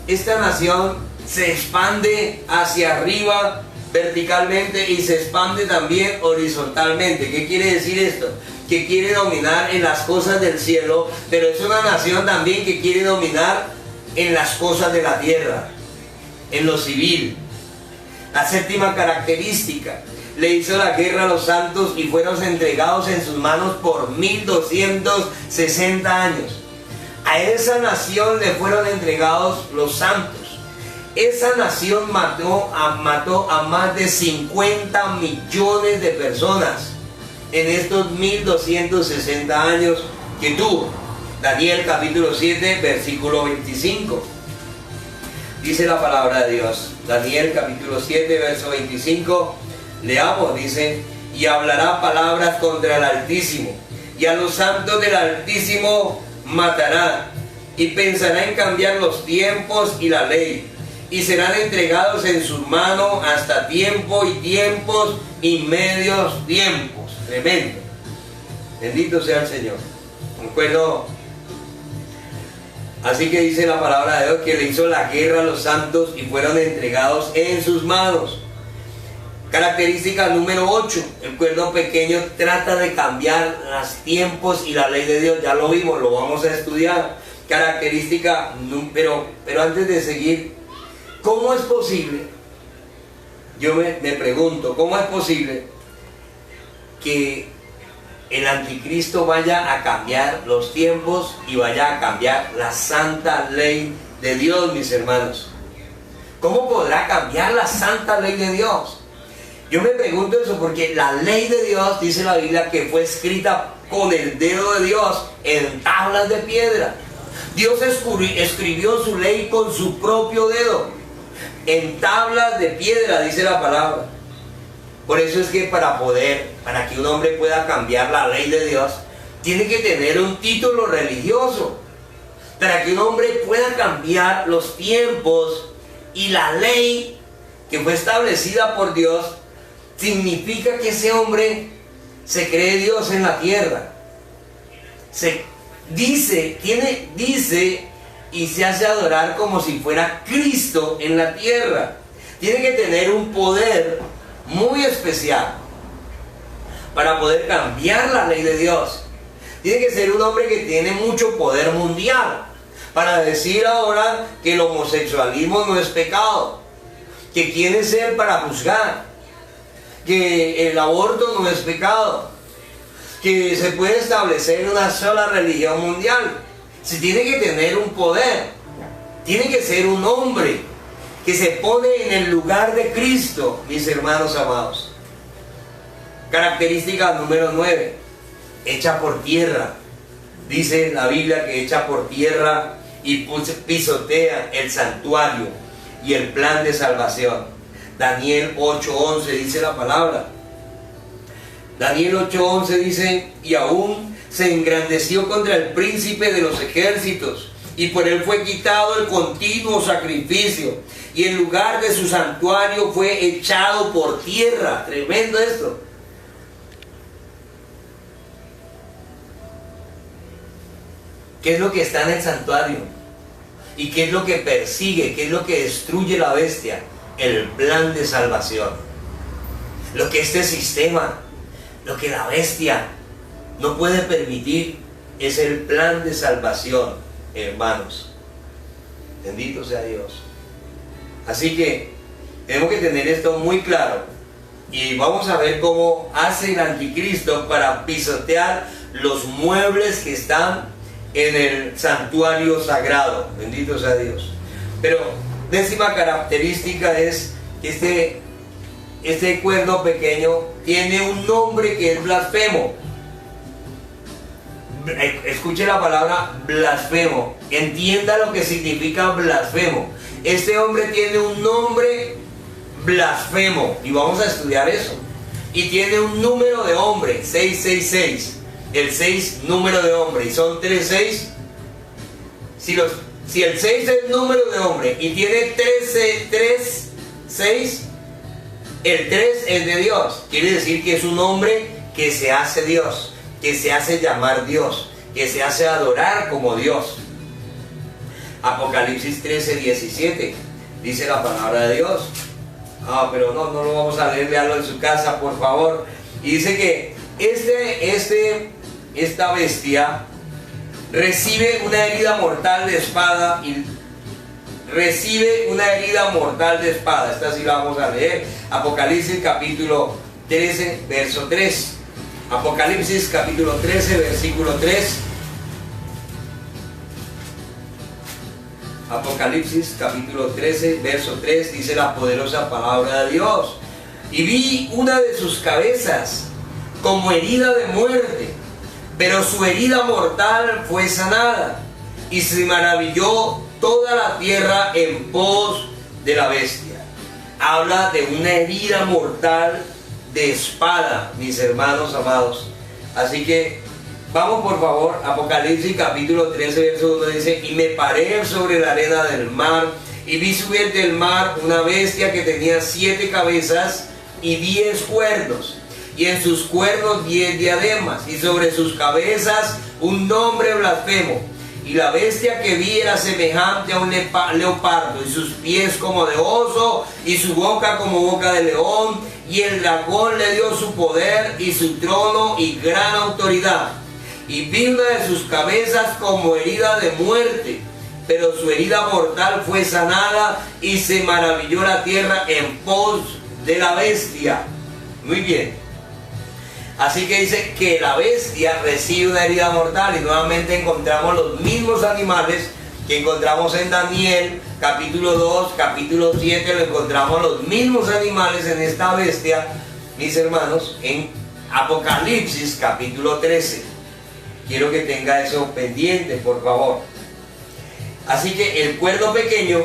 Esta nación se expande hacia arriba verticalmente y se expande también horizontalmente. ¿Qué quiere decir esto? Que quiere dominar en las cosas del cielo, pero es una nación también que quiere dominar en las cosas de la tierra, en lo civil. La séptima característica: le hizo la guerra a los santos y fueron entregados en sus manos por 1260 años. A esa nación le fueron entregados los santos. Esa nación mató a más de 50 millones de personas en estos 1260 años que tuvo. Daniel capítulo 7 versículo 25. Dice la palabra de Dios. Daniel capítulo 7 verso 25. Leamos, dice: y hablará palabras contra el Altísimo, y y a los santos del Altísimo matará, y pensará en cambiar los tiempos y la ley, y serán entregados en sus manos hasta tiempo y tiempos y medios tiempos. Tremendo. Bendito sea el Señor. Recuerdo, así que dice la palabra de Dios, que le hizo la guerra a los santos y fueron entregados en sus manos. Característica número 8, el cuerno pequeño trata de cambiar los tiempos y la ley de Dios. Ya lo vimos, lo vamos a estudiar. Característica, pero antes de seguir, ¿cómo es posible? Yo me pregunto, ¿cómo es posible que el anticristo vaya a cambiar los tiempos y vaya a cambiar la santa ley de Dios, mis hermanos? ¿Cómo podrá cambiar la santa ley de Dios? Yo me pregunto eso porque la ley de Dios, dice la Biblia, que fue escrita con el dedo de Dios en tablas de piedra. Dios escribió su ley con su propio dedo en tablas de piedra, dice la palabra. Por eso es que para que un hombre pueda cambiar la ley de Dios, tiene que tener un título religioso. Para que un hombre pueda cambiar los tiempos y la ley que fue establecida por Dios, significa que ese hombre se cree Dios en la tierra. Dice y se hace adorar como si fuera Cristo en la tierra. Tiene que tener un poder muy especial para poder cambiar la ley de Dios. Tiene que ser un hombre que tiene mucho poder mundial para decir ahora que el homosexualismo no es pecado, que quién es él para juzgar, que el aborto no es pecado, que se puede establecer una sola religión mundial. Se tiene que tener un poder, tiene que ser un hombre que se pone en el lugar de Cristo, mis hermanos amados. Característica número 9, echa por tierra. Dice la Biblia que echa por tierra y pisotea el santuario y el plan de salvación. Daniel 8:11 dice la palabra. Daniel 8:11 dice: y aún se engrandeció contra el príncipe de los ejércitos, y por él fue quitado el continuo sacrificio, y el lugar de su santuario fue echado por tierra. Tremendo esto. ¿Qué es lo que está en el santuario? ¿Y qué es lo que persigue? ¿Qué es lo que destruye la bestia? El plan de salvación. Lo que este sistema, lo que la bestia no puede permitir, es el plan de salvación, hermanos. Bendito sea Dios. Así que tenemos que tener esto muy claro. Y vamos a ver cómo hace el anticristo para pisotear los muebles que están en el santuario sagrado. Bendito sea Dios. Pero décima característica es que este cuerno pequeño tiene un nombre que es blasfemo. Escuche la palabra blasfemo, entienda lo que significa blasfemo. Este hombre tiene un nombre blasfemo y vamos a estudiar eso. Y tiene un número de hombre, 666. El 6 número de hombre, y son 3 6. Si el 6 es número de hombre y tiene 3 6, el 3 es de Dios. Quiere decir que es un hombre que se hace Dios, que se hace llamar Dios, que se hace adorar como Dios. Apocalipsis 13:17 dice la palabra de Dios. Pero no lo vamos a leer, léalo en su casa, por favor. Y dice que esta bestia recibe una herida mortal de espada y recibe una herida mortal de espada. Esta sí la vamos a leer. Apocalipsis capítulo 13, verso 3. Apocalipsis capítulo 13, versículo 3. Apocalipsis capítulo 13, verso 3, dice la poderosa palabra de Dios. Y vi una de sus cabezas como herida de muerte, pero su herida mortal fue sanada, y se maravilló toda la tierra en pos de la bestia. Habla de una herida mortal de espada, mis hermanos amados. Así que Vamos por favor, Apocalipsis capítulo 13, verso 1 dice: y me paré sobre la arena del mar, y vi subir del mar una bestia que tenía 7 cabezas y 10 cuernos, y en sus cuernos 10 diademas, y sobre sus cabezas un nombre blasfemo. Y la bestia que vi era semejante a un leopardo, y sus pies como de oso, y su boca como boca de león, y el dragón le dio su poder y su trono y gran autoridad. Y vi una de sus cabezas como herida de muerte, pero su herida mortal fue sanada, y se maravilló la tierra en pos de la bestia. Muy bien. Así que dice que la bestia recibe una herida mortal, y nuevamente encontramos los mismos animales que encontramos en Daniel capítulo 2, capítulo 7, lo encontramos los mismos animales en esta bestia, mis hermanos, en Apocalipsis capítulo 13. Quiero que tenga eso pendiente, por favor. Así que el cuerno pequeño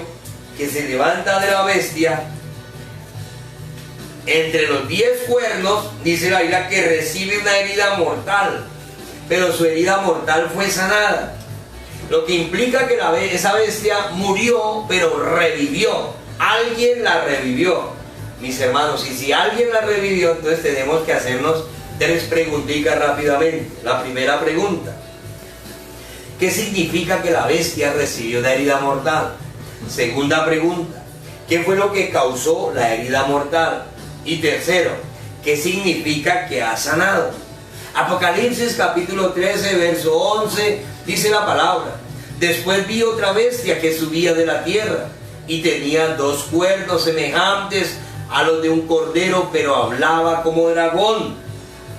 que se levanta de la bestia, entre los 10 cuernos, dice la Biblia que recibe una herida mortal, pero su herida mortal fue sanada. Lo que implica que esa bestia murió, pero revivió. Alguien la revivió, mis hermanos. Y si alguien la revivió, entonces tenemos que hacernos 3 preguntitas rápidamente. La primera pregunta: ¿qué significa que la bestia recibió una herida mortal? Segunda pregunta: ¿qué fue lo que causó la herida mortal? Y tercero: ¿qué significa que ha sanado? Apocalipsis capítulo 13, verso 11, dice la palabra: después vi otra bestia que subía de la tierra, y tenía 2 cuernos semejantes a los de un cordero, pero hablaba como dragón.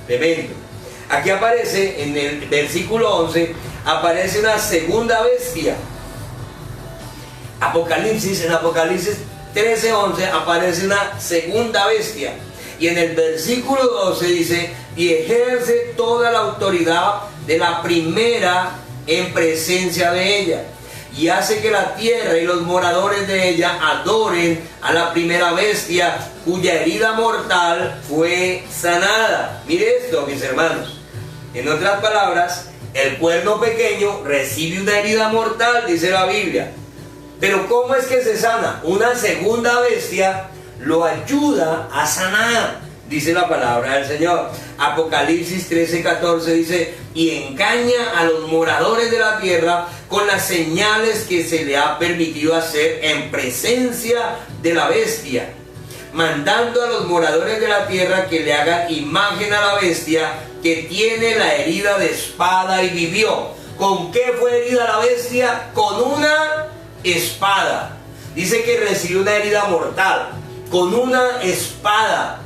Tremendo. Aquí aparece, en el versículo 11, aparece una segunda bestia. En Apocalipsis 13, 11 aparece una segunda bestia. Y en el versículo 12 dice: y ejerce toda la autoridad de la primera en presencia de ella, y hace que la tierra y los moradores de ella adoren a la primera bestia, cuya herida mortal fue sanada. Mire esto, mis hermanos. En otras palabras, el cuerno pequeño recibe una herida mortal, dice la Biblia. Pero ¿cómo es que se sana? Una segunda bestia lo ayuda a sanar, dice la palabra del Señor. Apocalipsis 13, 14 dice: y engaña a los moradores de la tierra con las señales que se le ha permitido hacer en presencia de la bestia, mandando a los moradores de la tierra que le hagan imagen a la bestia que tiene la herida de espada y vivió. ¿Con qué fue herida la bestia? Con una espada. Dice que recibió una herida mortal, con una espada.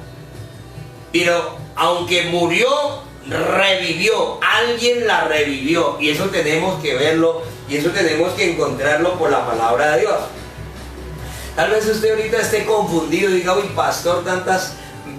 Pero aunque murió, revivió. Alguien la revivió. Y eso tenemos que verlo, y eso tenemos que encontrarlo por la palabra de Dios. Tal vez usted ahorita esté confundido y diga: uy, pastor, tantas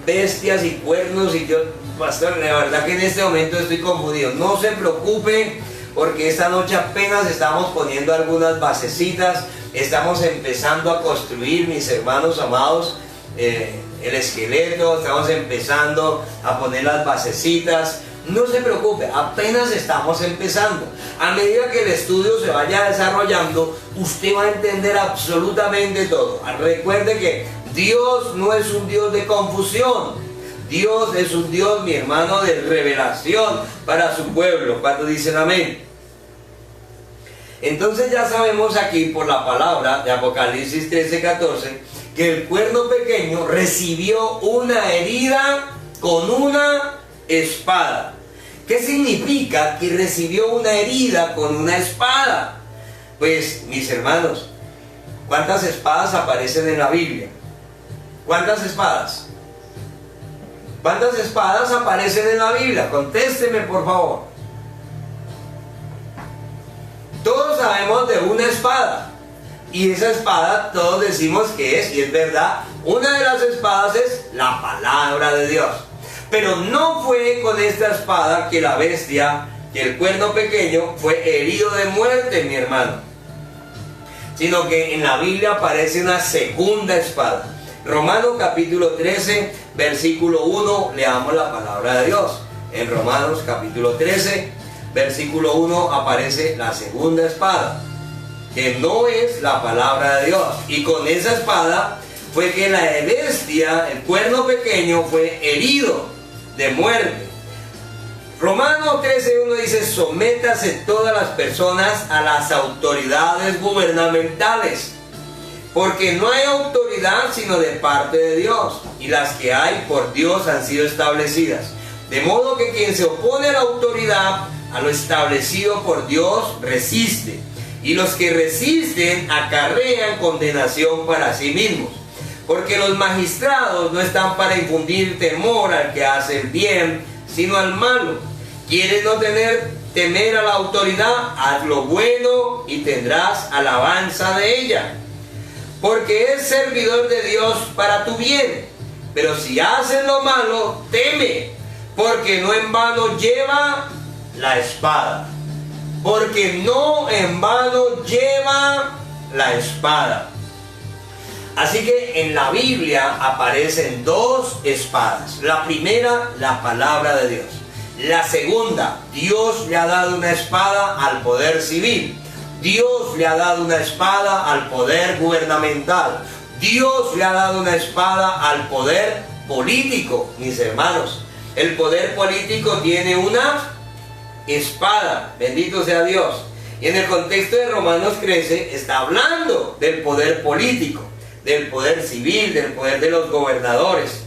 bestias y cuernos, y yo, pastor, la verdad que en este momento estoy confundido. No se preocupe, porque esta noche apenas estamos poniendo algunas basecitas, estamos empezando a construir, mis hermanos amados, el esqueleto, estamos empezando a poner las basecitas. No se preocupe, apenas estamos empezando. A medida que el estudio se vaya desarrollando, usted va a entender absolutamente todo. Recuerde que Dios no es un Dios de confusión. Dios es un Dios, mi hermano, de revelación para su pueblo. ¿Cuántos dicen amén? Entonces ya sabemos aquí por la palabra de Apocalipsis 13, 14, que el cuerno pequeño recibió una herida con una espada. ¿Qué significa que recibió una herida con una espada? Pues, mis hermanos, ¿cuántas espadas aparecen en la Biblia? ¿Cuántas espadas? ¿Cuántas espadas aparecen en la Biblia? Contésteme, por favor. Todos sabemos de una espada. Y esa espada todos decimos que es, y es verdad, una de las espadas es la palabra de Dios. Pero no fue con esta espada que la bestia, que el cuerno pequeño, fue herido de muerte, mi hermano. Sino que en la Biblia aparece una segunda espada. Romanos capítulo 13, versículo 1, leamos la palabra de Dios. En Romanos capítulo 13, versículo 1 aparece la segunda espada, que no es la palabra de Dios. Y con esa espada fue que la bestia, el cuerno pequeño, fue herido de muerte. Romanos 13:1 dice: sométase todas las personas a las autoridades gubernamentales, porque no hay autoridad sino de parte de Dios, y las que hay por Dios han sido establecidas. De modo que quien se opone a la autoridad, a lo establecido por Dios, resiste, y los que resisten acarrean condenación para sí mismos. Porque los magistrados no están para infundir temor al que hace el bien, sino al malo. ¿Quieres no temer a la autoridad? Haz lo bueno y tendrás alabanza de ella, porque es servidor de Dios para tu bien. Pero si haces lo malo, teme, porque no en vano lleva la espada. Porque no en vano lleva la espada. Así que en la Biblia aparecen dos espadas. La primera, la palabra de Dios. La segunda, Dios le ha dado una espada al poder civil. Dios le ha dado una espada al poder gubernamental. Dios le ha dado una espada al poder político, mis hermanos. El poder político tiene una espada, bendito sea Dios. Y en el contexto de Romanos 13 está hablando del poder político, del poder civil, del poder de los gobernadores.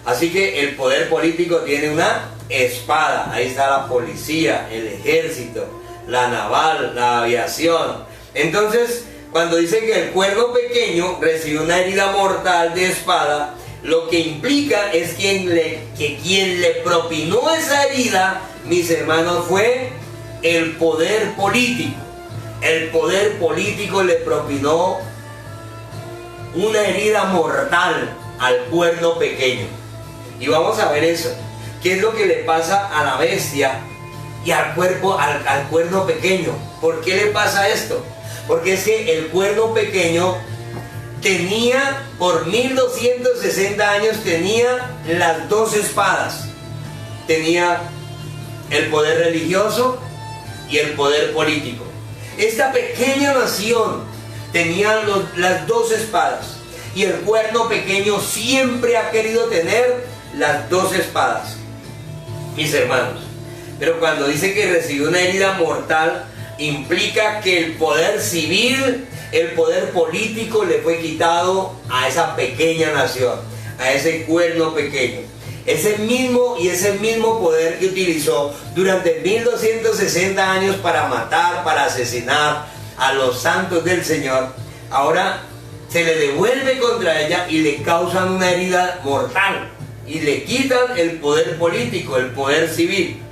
Así que el poder político tiene una espada. Ahí está la policía, el ejército, la naval, la aviación. Entonces, cuando dice que el cuerno pequeño recibió una herida mortal de espada, lo que implica es que quien le propinó esa herida, mis hermanos, fue el poder político. El poder político le propinó una herida mortal al cuerno pequeño. Y vamos a ver eso. ¿Qué es lo que le pasa a la bestia y al cuerno pequeño? ¿Por qué le pasa esto? Porque es que el cuerno pequeño tenía, por 1260 años, tenía las dos espadas. Tenía el poder religioso y el poder político. Esta pequeña nación tenía las dos espadas. Y el cuerno pequeño siempre ha querido tener las dos espadas, mis hermanos. Pero cuando dice que recibió una herida mortal, implica que el poder civil, el poder político le fue quitado a esa pequeña nación, a ese cuerno pequeño. Ese mismo poder que utilizó durante 1260 años para matar, para asesinar a los santos del Señor, ahora se le devuelve contra ella y le causan una herida mortal. Y le quitan el poder político, el poder civil.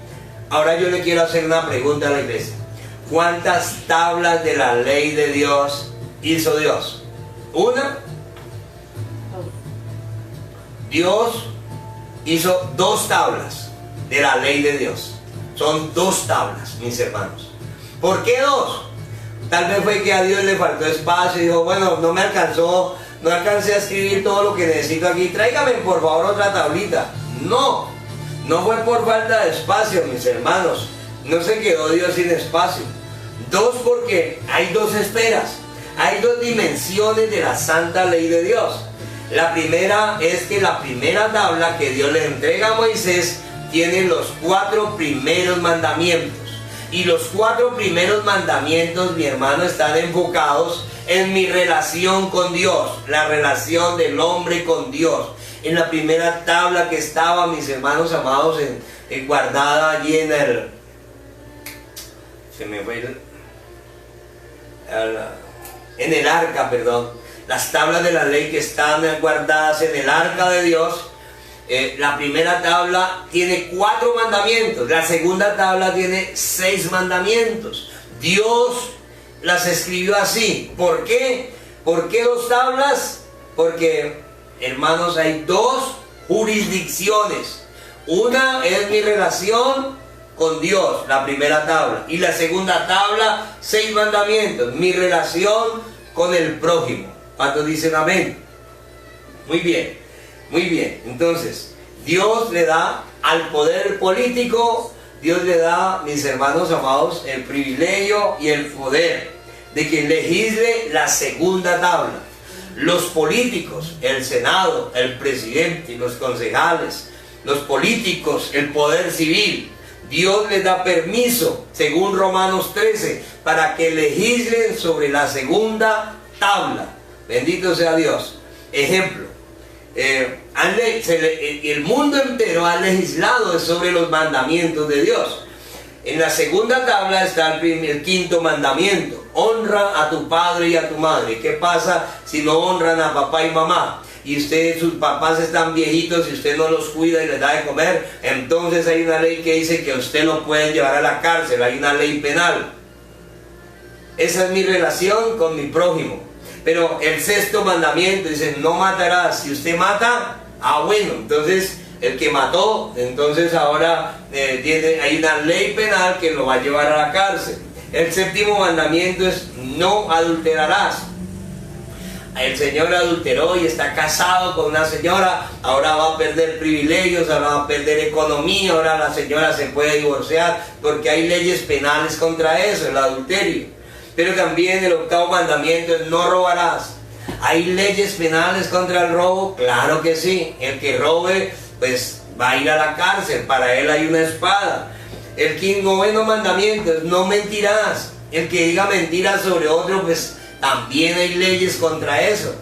Ahora yo le quiero hacer una pregunta a la iglesia. ¿Cuántas tablas de la ley de Dios hizo Dios? ¿Una? Dios hizo dos tablas de la ley de Dios. Son dos tablas, mis hermanos. ¿Por qué dos? Tal vez fue que a Dios le faltó espacio y dijo, bueno, no alcancé a escribir todo lo que necesito aquí, tráigame por favor otra tablita. No fue por falta de espacio, mis hermanos. No se quedó Dios sin espacio. Dos, porque hay dos esferas, hay dos dimensiones de la santa ley de Dios. La primera es que la primera tabla que Dios le entrega a Moisés tiene los 4 primeros mandamientos. Y los 4 primeros mandamientos, mi hermano, están enfocados en mi relación con Dios, la relación del hombre con Dios. En la primera tabla que estaba, mis hermanos amados, guardada allí en el... en el arca, perdón. Las tablas de la ley que están guardadas en el arca de Dios. La primera tabla tiene 4 mandamientos. La segunda tabla tiene 6 mandamientos. Dios las escribió así. ¿Por qué? ¿Por qué 2 tablas? Porque, hermanos, hay 2 jurisdicciones. Una es mi relación con Dios, la primera tabla. Y la segunda tabla, 6 mandamientos. Mi relación con el prójimo. ¿Cuántos dicen amén? Muy bien, muy bien. Entonces, Dios le da al poder político Dios le da, mis hermanos amados, el privilegio y el poder de que legisle la segunda tabla. Los políticos, el Senado, el presidente, los concejales, los políticos, el poder civil, Dios les da permiso, según Romanos 13, para que legislen sobre la segunda tabla. Bendito sea Dios. Ejemplo, el mundo entero ha legislado sobre los mandamientos de Dios. En la segunda tabla está el quinto mandamiento: honra a tu padre y a tu madre. ¿Qué pasa si no honran a papá y mamá? Y sus papás están viejitos y usted no los cuida y les da de comer, entonces hay una ley que dice que usted lo pueden llevar a la cárcel, hay una ley penal. Esa es mi relación con mi prójimo. Pero el sexto mandamiento dice: no matarás. Si usted mata, bueno, entonces el que mató, entonces ahora hay una ley penal que lo va a llevar a la cárcel. El séptimo mandamiento es: no adulterarás. El señor adulteró y está casado con una señora, ahora va a perder privilegios, ahora va a perder economía, ahora la señora se puede divorciar porque hay leyes penales contra eso, el adulterio. Pero también el octavo mandamiento es: no robarás. ¿Hay leyes penales contra el robo? Claro que sí. El que robe, pues va a ir a la cárcel, para él hay una espada. El noveno mandamiento es: no mentirás. El que diga mentiras sobre otro, pues también hay leyes contra eso.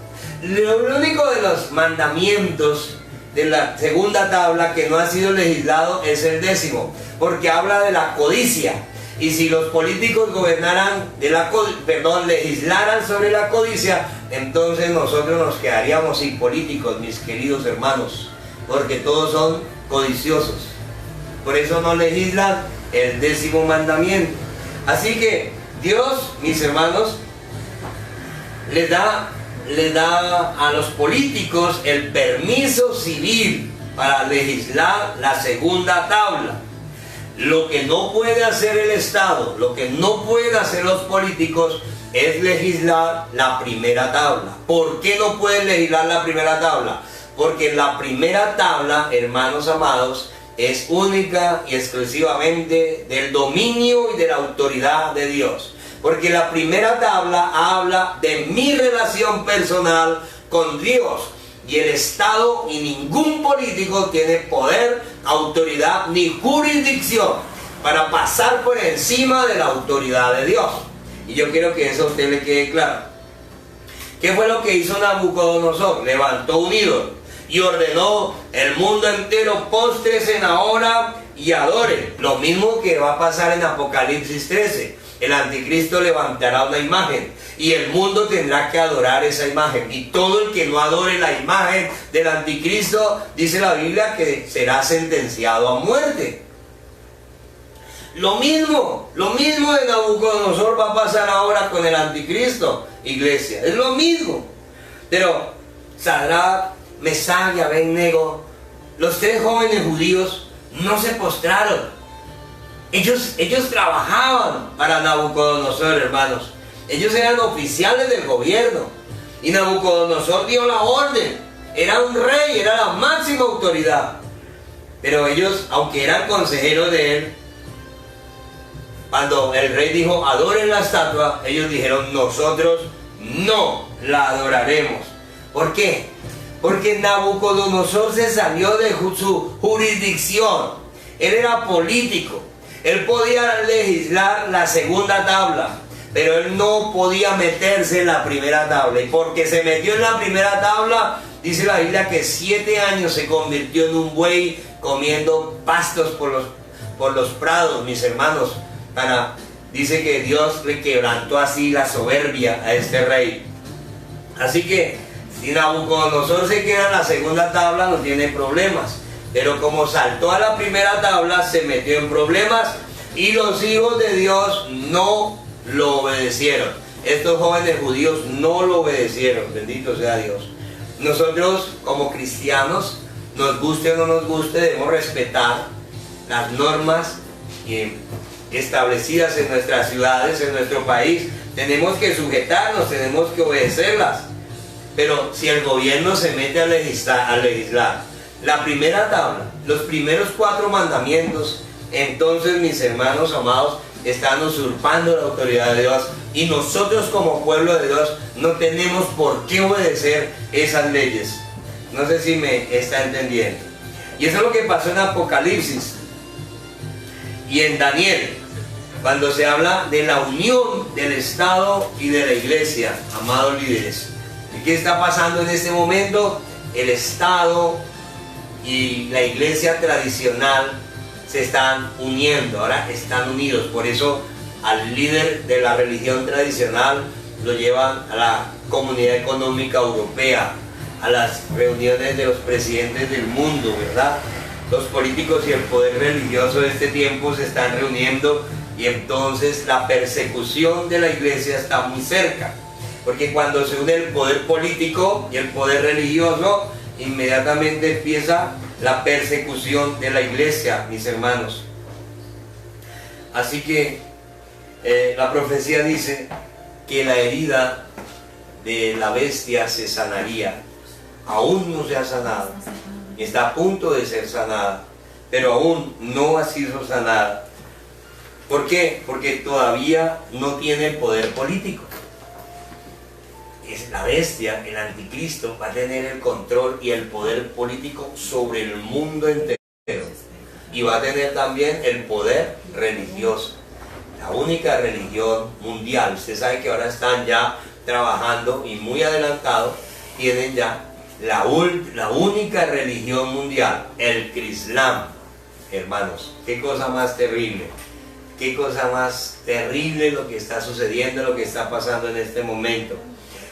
Lo único de los mandamientos de la segunda tabla que no ha sido legislado es el 10º, porque habla de la codicia. Y si los políticos legislaran sobre la codicia, entonces nosotros nos quedaríamos sin políticos, mis queridos hermanos, porque todos son codiciosos. Por eso no legislan el 10º mandamiento. Así que Dios, mis hermanos, le da a los políticos el permiso civil para legislar la segunda tabla. Lo que no puede hacer el Estado, lo que no pueden hacer los políticos es legislar la primera tabla. ¿Por qué no pueden legislar la primera tabla? Porque la primera tabla, hermanos amados, es única y exclusivamente del dominio y de la autoridad de Dios. Porque la primera tabla habla de mi relación personal con Dios. Y el Estado y ningún político tiene poder, autoridad ni jurisdicción para pasar por encima de la autoridad de Dios. Y yo quiero que eso a usted le quede claro. ¿Qué fue lo que hizo Nabucodonosor? Levantó un ídolo y ordenó: el mundo entero póstresen ahora y adoren. Lo mismo que va a pasar en Apocalipsis 13. El anticristo levantará una imagen y el mundo tendrá que adorar esa imagen. Y todo el que no adore la imagen del anticristo, dice la Biblia, que será sentenciado a muerte. Lo mismo de Nabucodonosor va a pasar ahora con el anticristo, iglesia. Es lo mismo. Pero Sadrach, Mesach y Abednego, los 3 jóvenes judíos, no se postraron. Ellos trabajaban para Nabucodonosor, hermanos. Ellos eran oficiales del gobierno. Y Nabucodonosor dio la orden. Era un rey, era la máxima autoridad. Pero ellos, aunque eran consejeros de él, cuando el rey dijo: adoren la estatua, ellos dijeron: nosotros no la adoraremos. ¿Por qué? Porque Nabucodonosor se salió de su jurisdicción. Él era político. Él podía legislar la segunda tabla, pero él no podía meterse en la primera tabla. Y porque se metió en la primera tabla, dice la Biblia que 7 años se convirtió en un buey comiendo pastos por los prados, mis hermanos. Dice que Dios le quebrantó así la soberbia a este rey. Así que si Nabucodonosor se queda en la segunda tabla, no tiene problemas. Pero como saltó a la primera tabla, se metió en problemas y los hijos de Dios no lo obedecieron. Estos jóvenes judíos no lo obedecieron, bendito sea Dios. Nosotros como cristianos, nos guste o no nos guste, debemos respetar las normas establecidas en nuestras ciudades, en nuestro país. Tenemos que sujetarnos, tenemos que obedecerlas. Pero si el gobierno se mete a legislar, la primera tabla, los primeros 4 mandamientos, entonces, mis hermanos amados, están usurpando la autoridad de Dios, y nosotros como pueblo de Dios no tenemos por qué obedecer esas leyes. No sé si me está entendiendo. Y eso es lo que pasó en Apocalipsis y en Daniel, cuando se habla de la unión del Estado y de la iglesia, amados líderes. ¿Y qué está pasando en este momento? El Estado y la iglesia tradicional se están uniendo, ahora están unidos. Por eso al líder de la religión tradicional lo llevan a la Comunidad Económica Europea, a las reuniones de los presidentes del mundo, ¿verdad? Los políticos y el poder religioso de este tiempo se están reuniendo, y entonces la persecución de la iglesia está muy cerca, porque cuando se une el poder político y el poder religioso, inmediatamente empieza la persecución de la iglesia, mis hermanos. Así que la profecía dice que la herida de la bestia se sanaría. Aún no se ha sanado, está a punto de ser sanada, pero aún no ha sido sanada. ¿Por qué? Porque todavía no tiene el poder político. Es la bestia, el anticristo, va a tener el control y el poder político sobre el mundo entero, y va a tener también el poder religioso, la única religión mundial. Usted sabe que ahora están ya trabajando y muy adelantados, tienen ya la única religión mundial, el Islam. Hermanos, qué cosa más terrible, qué cosa más terrible lo que está sucediendo, lo que está pasando en este momento.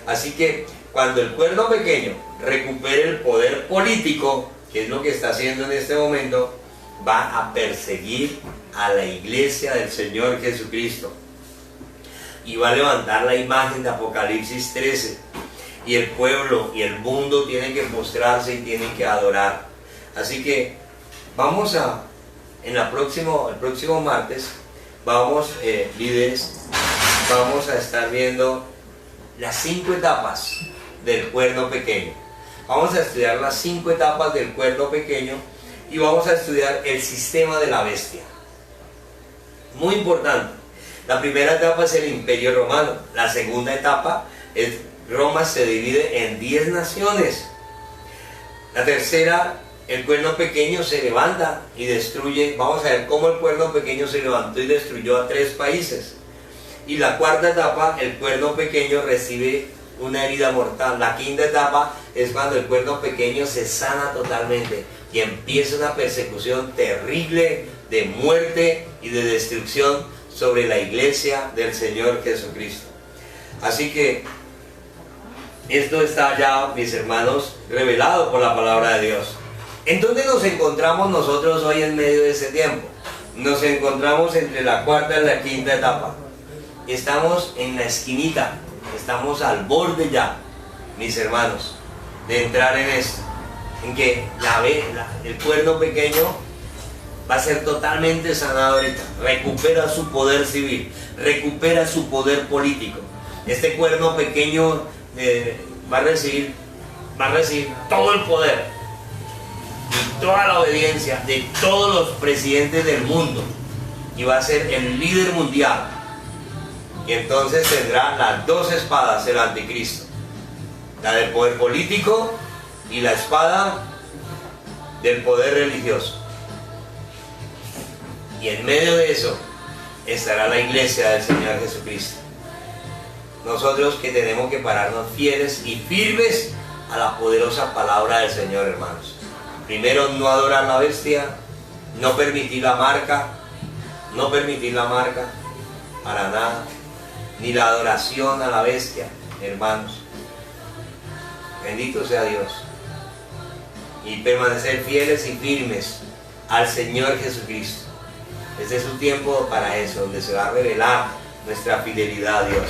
Así que cuando el cuerno pequeño recupere el poder político, que es lo que está haciendo en este momento, va a perseguir a la iglesia del Señor Jesucristo, y va a levantar la imagen de Apocalipsis 13, y el pueblo y el mundo tienen que postrarse y tienen que adorar. Así que vamos a, el próximo martes, vamos, líderes, vamos a estar viendo las 5 etapas del cuerno pequeño. Vamos a estudiar las 5 etapas del cuerno pequeño, y vamos a estudiar el sistema de la bestia. Muy importante. La primera etapa es el Imperio Romano. La segunda etapa es Roma se divide en 10 naciones. La tercera, el cuerno pequeño se levanta y destruye. Vamos a ver cómo el cuerno pequeño se levantó y destruyó a 3 países. Y la cuarta etapa, el cuerno pequeño recibe una herida mortal. La quinta etapa es cuando el cuerno pequeño se sana totalmente y empieza una persecución terrible de muerte y de destrucción sobre la iglesia del Señor Jesucristo. Así que esto está ya, mis hermanos, revelado por la palabra de Dios. ¿En dónde nos encontramos nosotros hoy en medio de ese tiempo? Nos encontramos entre la cuarta y la quinta etapa. Estamos en la esquinita, estamos al borde ya, mis hermanos, de entrar en esto, en que el cuerno pequeño va a ser totalmente sanado ahorita, recupera su poder civil, recupera su poder político. Este cuerno pequeño va a recibir todo el poder y toda la obediencia de todos los presidentes del mundo, y va a ser el líder mundial. Y entonces tendrá las 2 espadas el anticristo, la del poder político y la espada del poder religioso. Y en medio de eso estará la iglesia del Señor Jesucristo. Nosotros que tenemos que pararnos fieles y firmes a la poderosa palabra del Señor, hermanos. Primero, no adorar la bestia, no permitir la marca, para nada, ni la adoración a la bestia, hermanos. Bendito sea Dios. Y permanecer fieles y firmes al Señor Jesucristo. Este es un tiempo para eso, donde se va a revelar nuestra fidelidad a Dios.